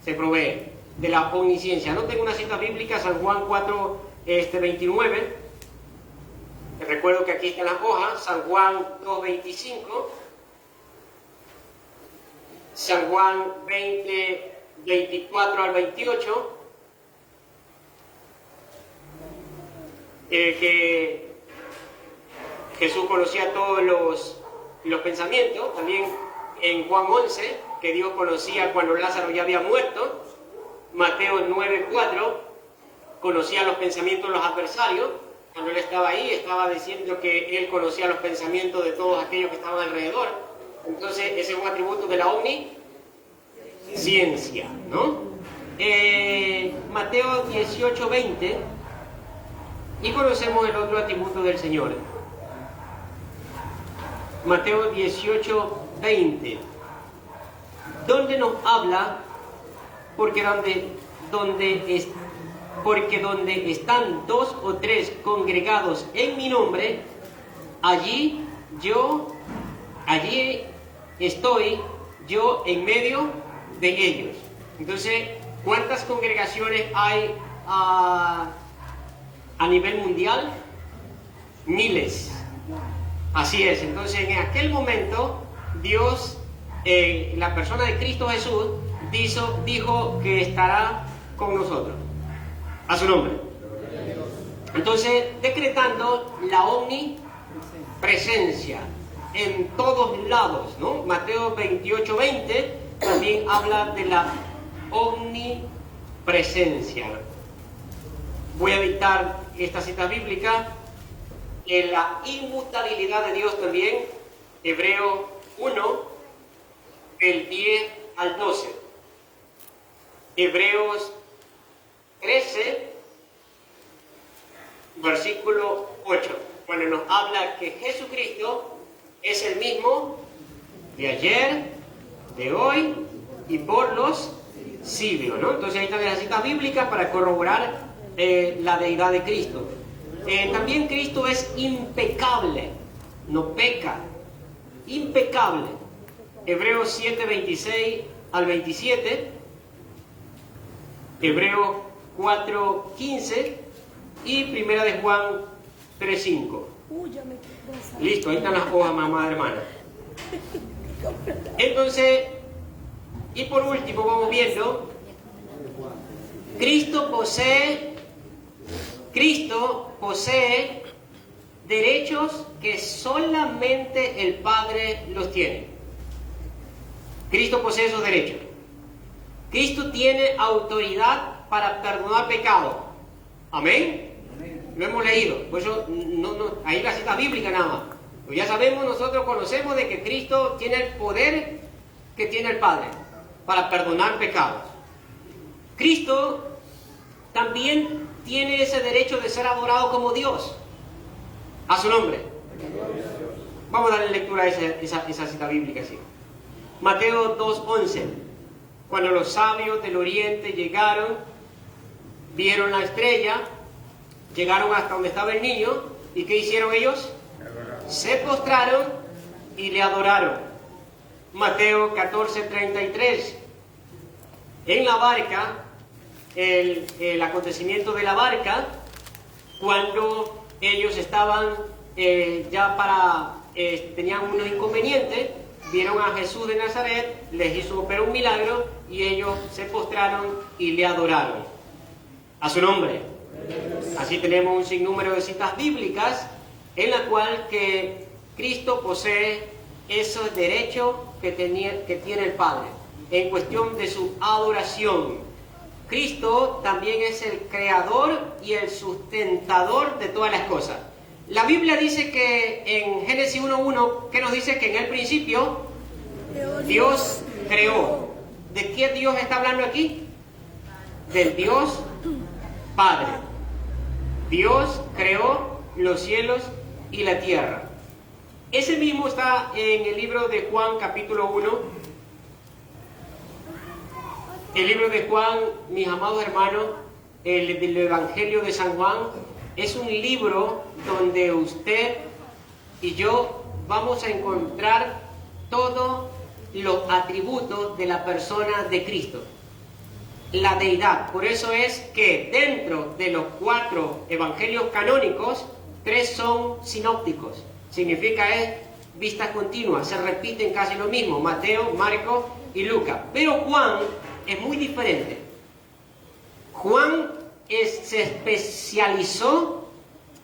A: Se provee de la omnisciencia. No tengo una cita bíblica, San Juan 4:29. Recuerdo que aquí están las hojas, San Juan 2:25, San Juan 20:24 al 28, que Jesús conocía todos los pensamientos. También en Juan 11, que Dios conocía cuando Lázaro ya había muerto. Mateo 9:4, conocía los pensamientos de los adversarios. Cuando él estaba ahí, estaba diciendo que él conocía los pensamientos de todos aquellos que estaban alrededor. Entonces, ese es un atributo de la omnisciencia, ¿no? Mateo 18:20, y conocemos el otro atributo del Señor. Mateo 18:20, donde nos habla, porque donde están 2 o 3 congregados en mi nombre, allí estoy yo en medio de ellos. Entonces, ¿cuántas congregaciones hay a nivel mundial? Miles. Así es. Entonces, en aquel momento, Dios, la persona de Cristo Jesús, dijo que estará con nosotros. A su nombre. Entonces, decretando la omnipresencia en todos lados, ¿no? Mateo 28:20 también habla de la omnipresencia. Voy a dictar esta cita bíblica en la inmutabilidad de Dios también, Hebreo 1, del 10 al 12. Hebreos 13, versículo 8, cuando nos habla que Jesucristo es el mismo de ayer, de hoy y por los siglos, ¿no? Entonces ahí están las citas bíblicas para corroborar la deidad de Cristo. También Cristo es impecable, no peca, impecable. Hebreos 7:26 al 27, Hebreos 4:15 y Primera de Juan 3:5. Listo, ahí están las hojas, mamá, hermana. Entonces, y por último vamos viendo, Cristo posee derechos que solamente el Padre los tiene. Cristo posee esos derechos. Cristo tiene autoridad para perdonar pecados. Amén. Lo hemos leído. Por eso ahí la cita bíblica nada más. Pues ya sabemos, nosotros conocemos de que Cristo tiene el poder que tiene el Padre para perdonar pecados. Cristo también tiene ese derecho de ser adorado como Dios. A su nombre. Vamos a darle lectura a esa cita bíblica así. Mateo 2:11. Cuando los sabios del oriente llegaron, vieron la estrella, llegaron hasta donde estaba el niño, ¿y qué hicieron ellos? Se postraron y le adoraron. Mateo 14:33. En la barca, el acontecimiento de la barca, cuando ellos estaban tenían unos inconvenientes, vieron a Jesús de Nazaret, les hizo operar un milagro y ellos se postraron y le adoraron. A su nombre. Así tenemos un sinnúmero de citas bíblicas en la cual que Cristo posee esos derechos que tiene el Padre en cuestión de su adoración. Cristo también es el creador y el sustentador de todas las cosas. La Biblia dice que en Génesis 1:1, ¿qué nos dice? Que en el principio Dios creó. ¿De qué Dios está hablando aquí? Del Dios Padre. Dios creó los cielos y la tierra. Ese mismo está en el libro de Juan, capítulo 1. El libro de Juan, mis amados hermanos, del Evangelio de San Juan, es un libro donde usted y yo vamos a encontrar todos los atributos de la persona de Cristo, la deidad. Por eso es que dentro de los 4 evangelios canónicos, 3 son sinópticos. Significa es vistas continuas, se repiten casi lo mismo, Mateo, Marcos y Lucas. Pero Juan es muy diferente. Juan se especializó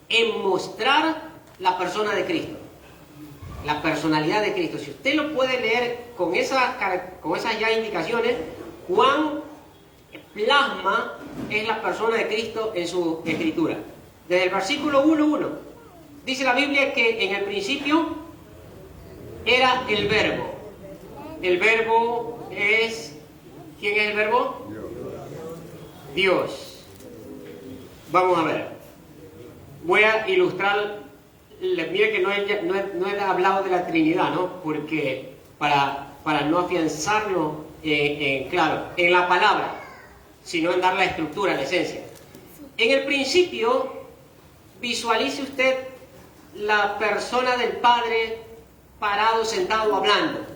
A: en mostrar la persona de Cristo, la personalidad de Cristo. Si usted lo puede leer con esas ya indicaciones, Juan plasma es la persona de Cristo en su escritura. Desde el versículo 1:1 dice la Biblia que en el principio era el Verbo. El Verbo es... ¿Quién es el Verbo? Dios. Vamos a ver. Voy a ilustrar. Mire que no he hablado de la Trinidad, ¿no? Porque para no afianzarlo, claro, en la palabra, sino en dar la estructura, la esencia. En el principio, visualice usted la persona del Padre parado, sentado, hablando.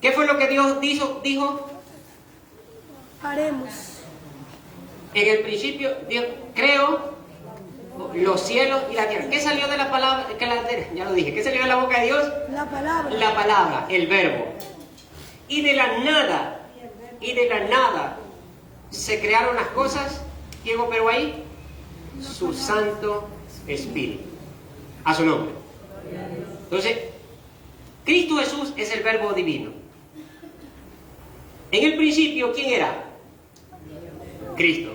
A: ¿Qué fue lo que Dios dijo?
D: Haremos.
A: En el principio, Dios creó los cielos y la tierra. ¿Qué salió de la palabra? Ya lo dije. ¿Qué salió de la boca de Dios?
D: La palabra.
A: La palabra, el verbo. Y de la nada se crearon las cosas. ¿Quién operó ahí? Su Santo Espíritu. A su nombre. Entonces, Cristo Jesús es el verbo divino. En el principio, ¿quién era? Cristo.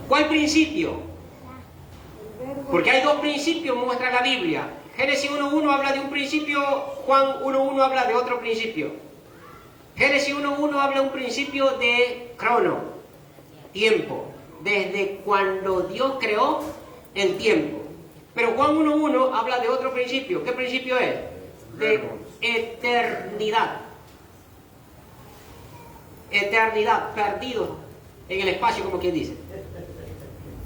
A: ¿Cuál principio? Porque hay 2 principios, muestra la Biblia. Génesis 1:1 habla de un principio, Juan 1:1 habla de otro principio. Génesis 1:1 habla de un principio de crono, tiempo, desde cuando Dios creó el tiempo. Pero Juan 1:1 habla de otro principio. ¿Qué principio es? De eternidad. Eternidad, perdido en el espacio, como quien dice.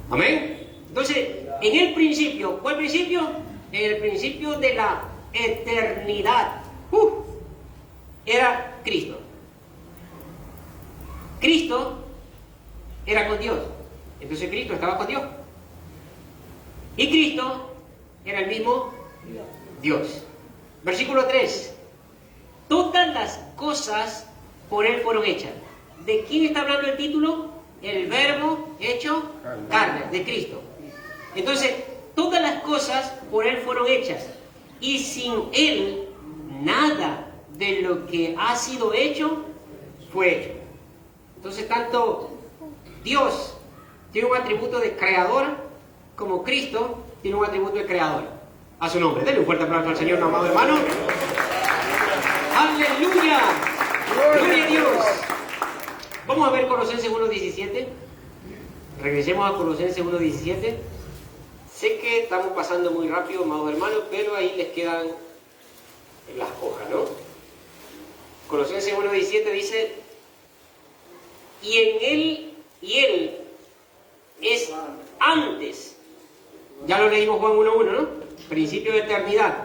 A: Amén. Entonces, en el principio, ¿cuál principio? En el principio de la eternidad, era Cristo. Cristo era con Dios. Entonces Cristo estaba con Dios. Y Cristo era el mismo Dios. Versículo 3. Todas las cosas por Él fueron hechas. ¿De quién está hablando el título? El verbo hecho carne, de Cristo. Entonces, todas las cosas por Él fueron hechas. Y sin Él, nada de lo que ha sido hecho, fue hecho. Entonces, tanto Dios tiene un atributo de creador, como Cristo tiene un atributo de creador. A su nombre. Denle un fuerte aplauso al Señor, amado hermano. ¡Aleluya! ¡Gloria a Dios! Vamos a ver Colosenses 1:17. Regresemos a Colosenses 1:17. Sé que estamos pasando muy rápido, amados hermanos, pero ahí les quedan las hojas, ¿no? Colosenses 1:17 dice: y Él es antes. Ya lo leímos Juan 1:1, ¿no? Principio de eternidad.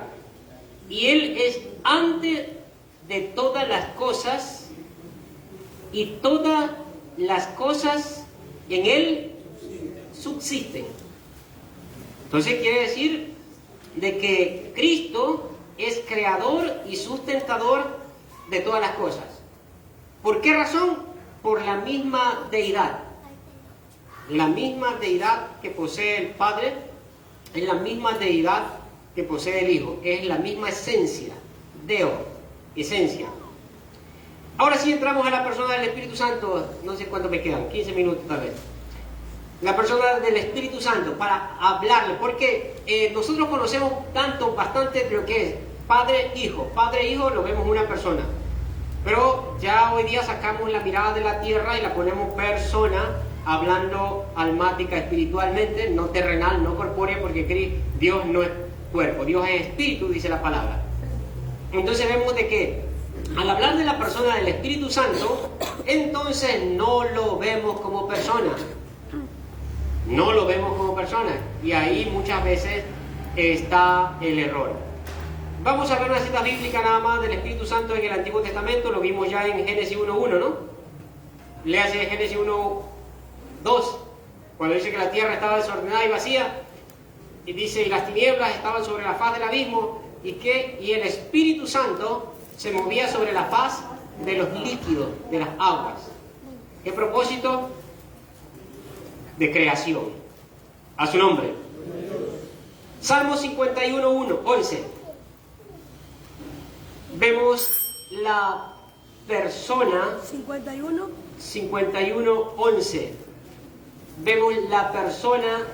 A: Y Él es antes de todas las cosas, y todas las cosas en Él subsisten. Entonces quiere decir de que Cristo es creador y sustentador de todas las cosas. ¿Por qué razón? Por la misma deidad. La misma deidad que posee el Padre es la misma deidad que posee el Hijo. Es la misma esencia. Deo, esencia. Ahora sí entramos a la persona del Espíritu Santo. No sé cuánto me quedan, 15 minutos tal vez. la persona del Espíritu Santo, para hablarle, porque nosotros conocemos bastante de lo que es Padre, Hijo. Padre, Hijo, lo vemos una persona. Pero ya hoy día sacamos la mirada de la tierra y la ponemos persona, hablando almática espiritualmente, no terrenal, no corpórea, porque Dios no es cuerpo, Dios es espíritu, dice la palabra. Entonces vemos de que al hablar de la persona del Espíritu Santo, entonces no lo vemos como persona. No lo vemos como persona. Y ahí muchas veces está el error. Vamos a ver una cita bíblica nada más del Espíritu Santo en el Antiguo Testamento. Lo vimos ya en Génesis 1.1, ¿no? Léase Génesis 1.2, cuando dice que la tierra estaba desordenada y vacía. Y dice, y las tinieblas estaban sobre la faz del abismo, y el Espíritu Santo se movía sobre la faz de los líquidos, de las aguas. ¿Qué propósito? De creación. A su nombre. Salmo 51.11. Vemos la persona. 51.11. Vemos la persona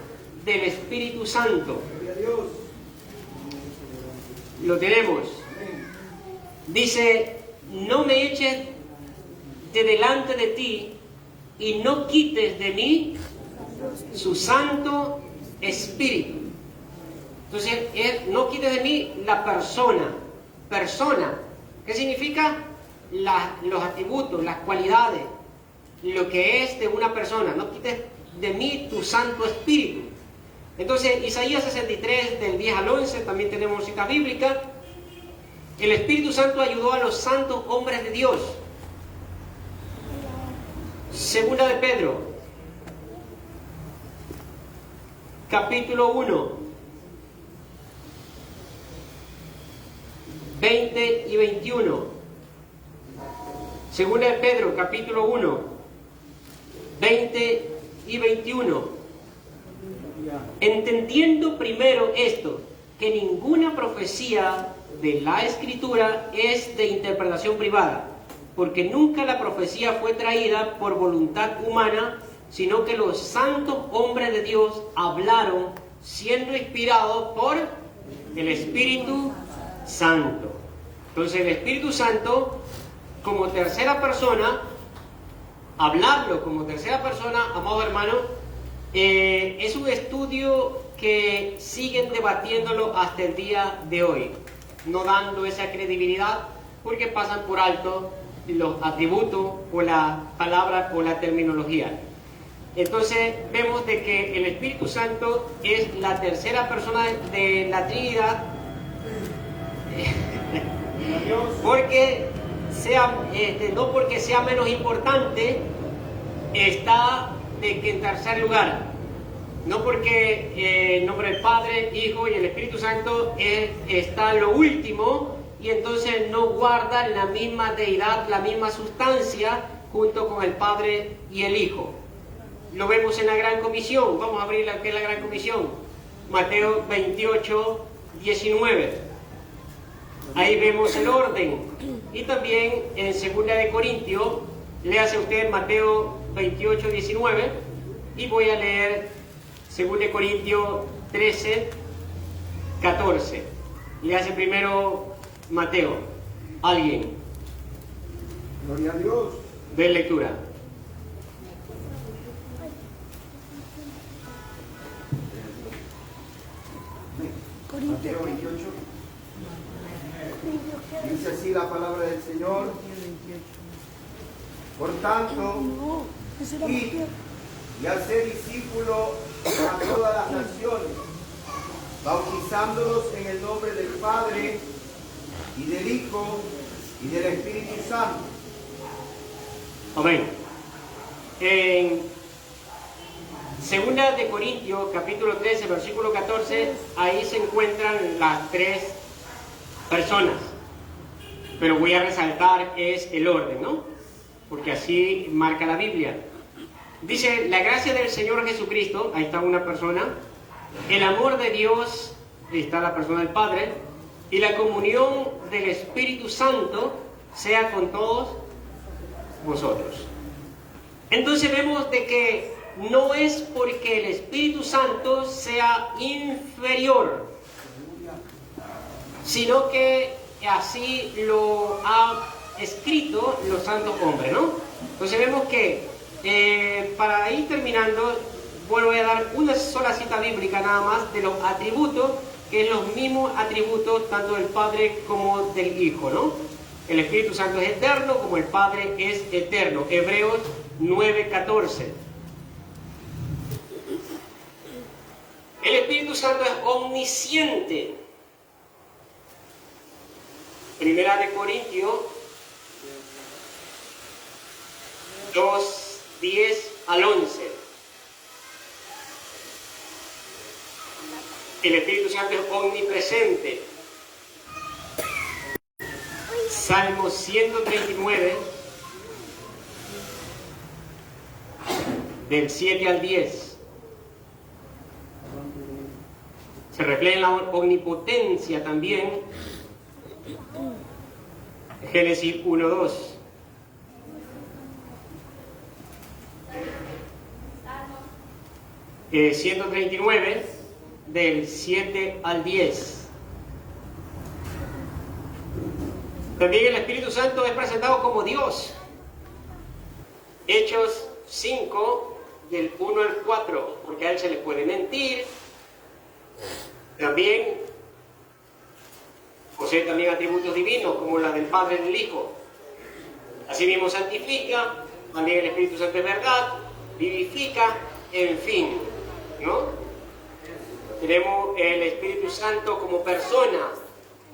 A: del Espíritu Santo. Lo tenemos. Dice, no me eches de delante de ti y no quites de mí su Santo Espíritu. Entonces, no quites de mí la persona. Persona. ¿Qué significa? Los atributos, las cualidades, lo que es de una persona. No quites de mí tu Santo Espíritu. Entonces, Isaías 63, del 10 al 11, también tenemos cita bíblica. El Espíritu Santo ayudó a los santos hombres de Dios. Segunda de Pedro, capítulo 1, 20 y 21. Segunda de Pedro, capítulo 1, 20 y 21. Entendiendo primero esto, que ninguna profecía de la Escritura es de interpretación privada, porque nunca la profecía fue traída por voluntad humana, sino que los santos hombres de Dios hablaron siendo inspirados por el Espíritu Santo. Entonces el Espíritu Santo, como tercera persona, hablarlo como tercera persona, amado hermano, es un estudio que siguen debatiéndolo hasta el día de hoy, no dando esa credibilidad porque pasan por alto los atributos o la palabra o la terminología. Entonces vemos de que el Espíritu Santo es la tercera persona de la Trinidad, porque no porque sea menos importante, está de que en tercer lugar, no porque el nombre del Padre, Hijo y el Espíritu Santo está lo último y entonces no guarda la misma deidad, la misma sustancia junto con el Padre y el Hijo. Lo vemos en la Gran Comisión. Vamos a abrir lo que es la Gran Comisión, Mateo 28, 19. Ahí vemos el orden. Y también en 2 de Corintios, léase usted Mateo 28, 19, y voy a leer 2 de Corintios 13, 14. Léase primero Mateo. ¿Alguien?
C: Gloria a Dios.
A: De lectura.
C: Mateo 28. Dice así la palabra del Señor. Por tanto, id y haced discípulos a todas las naciones, bautizándolos en el nombre del Padre y del Hijo y del Espíritu Santo.
A: Amén. En 2 de Corintios, capítulo 13, versículo 14, ahí se encuentran las tres personas. Pero voy a resaltar es el orden, ¿no? Porque así marca la Biblia. Dice, la gracia del Señor Jesucristo, ahí está una persona, el amor de Dios, ahí está la persona del Padre, y la comunión del Espíritu Santo sea con todos vosotros. Entonces vemos de que no es porque el Espíritu Santo sea inferior, sino que así lo ha escrito los santos hombres, ¿no? Entonces vemos que para ir terminando, voy a dar una sola cita bíblica nada más de los atributos, que es los mismos atributos tanto del Padre como del Hijo, ¿no? El Espíritu Santo es eterno como el Padre es eterno. Hebreos 9:14. El Espíritu Santo es omnisciente. Primera de Corintios 2:10-11. El Espíritu Santo es omnipresente. Salmo 139, del 7 al 10. Se refleja en la omnipotencia también. Génesis 1:2. Eh, 139, del 7 al 10. También el Espíritu Santo es presentado como Dios. Hechos 5, del 1 al 4, porque a Él se le puede mentir. También posee también atributos divinos, como la del Padre y del Hijo. Asimismo santifica, también el Espíritu Santo es verdad, vivifica, en fin, ¿no? Tenemos el Espíritu Santo como persona.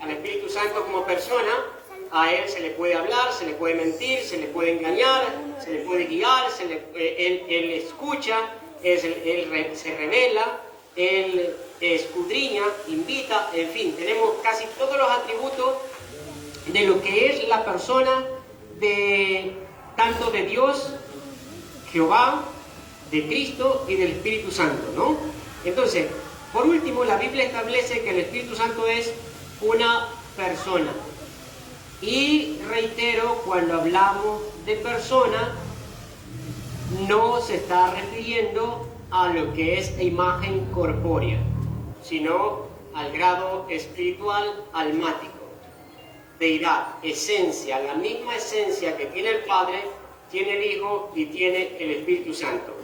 A: Al Espíritu Santo como persona, a Él se le puede hablar, se le puede mentir, se le puede engañar, se le puede guiar, Él escucha, Él se revela, Él escudriña, invita, en fin, tenemos casi todos los atributos de lo que es la persona tanto de Dios, Jehová, de Cristo y del Espíritu Santo, ¿no? Entonces, por último, la Biblia establece que el Espíritu Santo es una persona. Y reitero, cuando hablamos de persona, no se está refiriendo a lo que es imagen corpórea, sino al grado espiritual almático. Deidad, esencia, la misma esencia que tiene el Padre, tiene el Hijo y tiene el Espíritu Santo.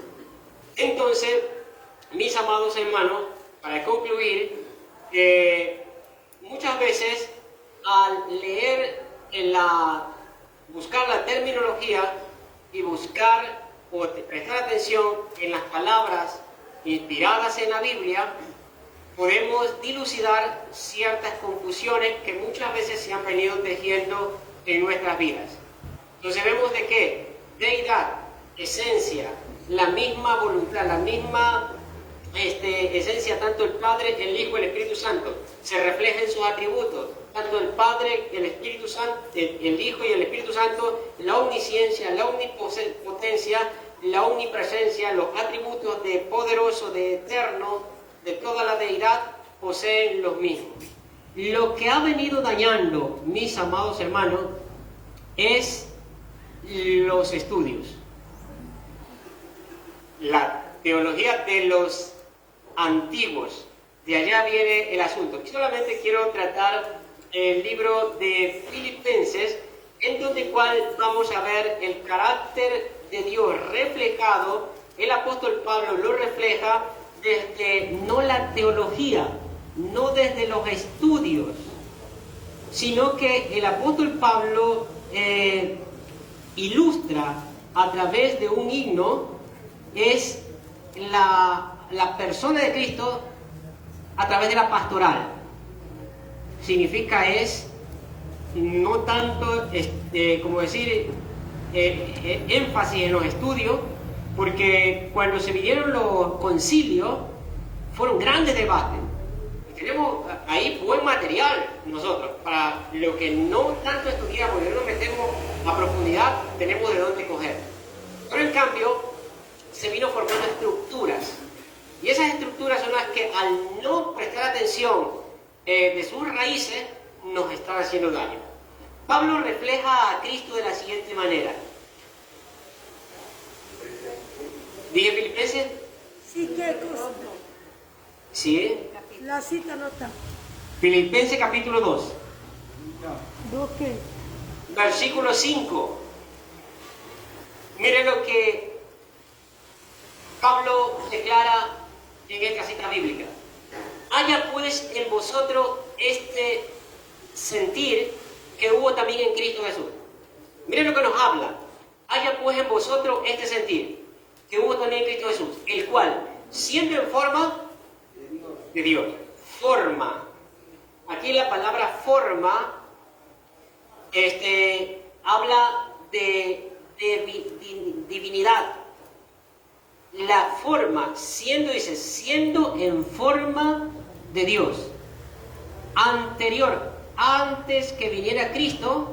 A: Entonces, mis amados hermanos, para concluir, muchas veces al leer buscar la terminología y buscar o prestar atención en las palabras inspiradas en la Biblia, podemos dilucidar ciertas confusiones que muchas veces se han venido tejiendo en nuestras vidas. Entonces vemos de que deidad, esencia, la misma voluntad, la misma esencia, tanto el Padre, el Hijo y el Espíritu Santo, se refleja en sus atributos. Tanto el Padre, el Espíritu Santo, el Hijo y el Espíritu Santo, la omnisciencia, la omnipotencia, la omnipresencia, los atributos de poderoso, de eterno, de toda la deidad, poseen los mismos. Lo que ha venido dañando, mis amados hermanos, es los estudios. La teología de los antiguos, de allá viene el asunto. Y solamente quiero tratar el libro de Filipenses, en donde cual vamos a ver el carácter de Dios reflejado. El apóstol Pablo lo refleja desde no la teología, no desde los estudios, sino que el apóstol Pablo ilustra a través de un himno es la persona de Cristo a través de la pastoral. Significa es no tanto como decir énfasis en los estudios, porque cuando se vinieron los concilios fueron grandes debates. Tenemos ahí buen material nosotros para lo que no tanto estudiamos y no nos metemos a profundidad, tenemos de dónde coger. Pero en cambio se vino formando estructuras, y esas estructuras son las que al no prestar atención de sus raíces nos están haciendo daño. Pablo refleja a Cristo de la siguiente manera. Dije Filipenses Filipenses.
D: Sí, ¿qué cosa?
A: Sí.
D: La cita no está.
A: Filipenses capítulo 2.
D: ¿Dos qué?
A: Versículo 5. Miren lo que Pablo declara en esta cita bíblica. Haya pues en vosotros este sentir que hubo también en Cristo Jesús. Miren lo que nos habla. Haya pues en vosotros este sentir que hubo también en Cristo Jesús, el cual, siendo en forma de Dios, forma. Aquí la palabra forma habla de divinidad. La forma, siendo en forma de Dios. Anterior, antes que viniera Cristo,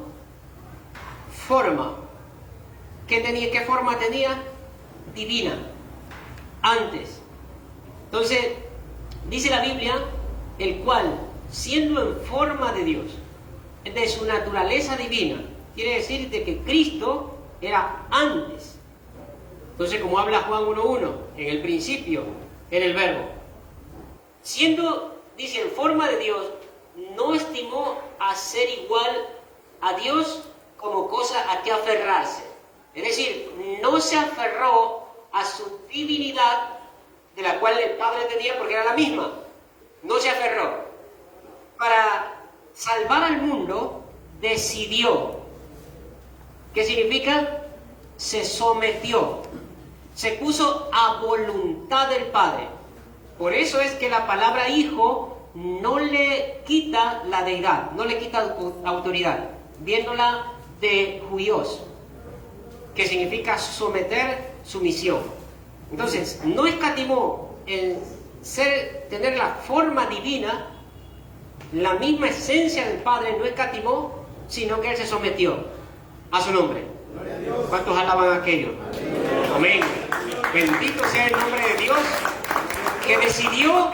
A: forma. ¿Qué forma tenía? Divina. Antes. Entonces, dice la Biblia, el cual, siendo en forma de Dios, de su naturaleza divina, quiere decir de que Cristo era antes. Entonces, como habla Juan 1:1, en el principio era el verbo. Siendo, dice, en forma de Dios, no estimó a ser igual a Dios como cosa a que aferrarse. Es decir, no se aferró a su divinidad, de la cual el Padre tenía, porque era la misma. No se aferró. Para salvar al mundo, decidió. ¿Qué significa? Se sometió. Se puso a voluntad del Padre. Por eso es que la palabra hijo no le quita la deidad, no le quita autoridad, viéndola de huios, que significa someter, sumisión. Entonces, no escatimó el tener la forma divina, la misma esencia del Padre, no escatimó, sino que Él se sometió a su nombre. ¿Cuántos alaban a aquello? Amén. Bendito sea el nombre de Dios, que decidió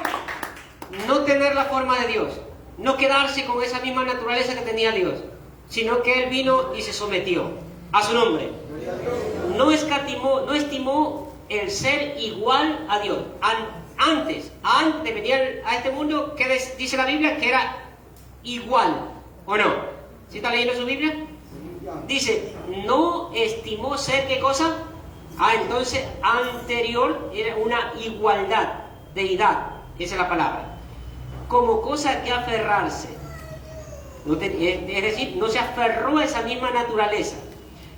A: no tener la forma de Dios, no quedarse con esa misma naturaleza que tenía Dios, sino que Él vino y se sometió a su nombre. No estimó el ser igual a Dios. Antes de venir a este mundo, ¿qué dice la Biblia? Que era igual, ¿o no? ¿Sí está leyendo su Biblia? Dice, no estimó ser, ¿qué cosa? Entonces, anterior era una igualdad, deidad, esa es la palabra. Como cosa que aferrarse. Es decir, no se aferró a esa misma naturaleza,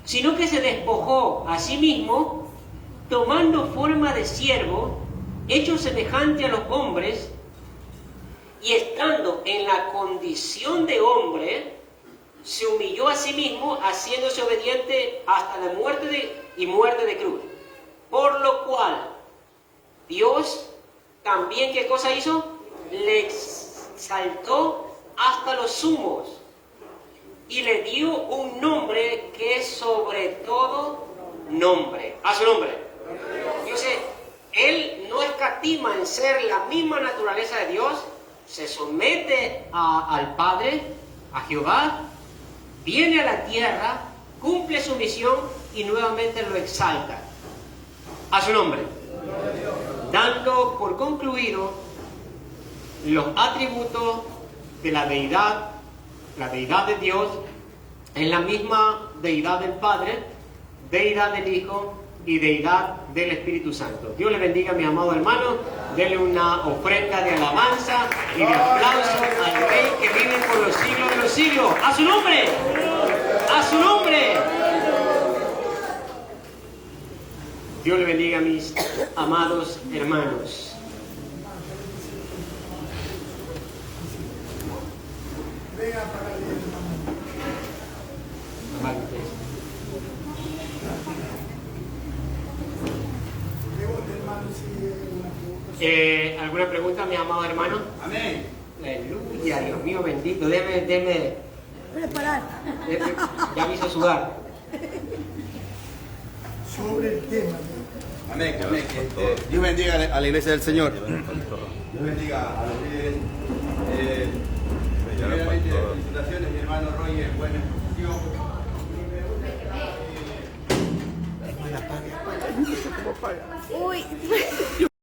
A: sino que se despojó a sí mismo, tomando forma de siervo, hecho semejante a los hombres, y estando en la condición de hombre, se humilló a sí mismo, haciéndose obediente hasta la muerte de cruz. Por lo cual, Dios también, ¿qué cosa hizo? Le exaltó hasta los sumos y le dio un nombre que es sobre todo nombre. A su nombre. Entonces, Él no escatima en ser la misma naturaleza de Dios, se somete al Padre, a Jehová, viene a la tierra, cumple su misión y nuevamente lo exalta. A su nombre. Dando por concluido los atributos de la deidad de Dios, es la misma deidad del Padre, deidad del Hijo y deidad del Espíritu Santo. Dios le bendiga, mi amado hermano. Denle una ofrenda de alabanza y de aplauso al Rey que vive por los siglos de los siglos. ¡A su nombre! ¡A su nombre! Dios le bendiga, mis amados hermanos. ¿Alguna pregunta, mi amado hermano?
C: Amén.
A: Aleluya, Dios mío bendito. Déme
D: Preparar.
A: ya me hizo sudar.
B: Sobre el tema.
C: Amén. Amén. Dios bendiga a la iglesia del Señor. Dios bendiga a los líderes. Primeramente, felicitaciones, mi hermano Roy, en buena exposición.
E: Uy.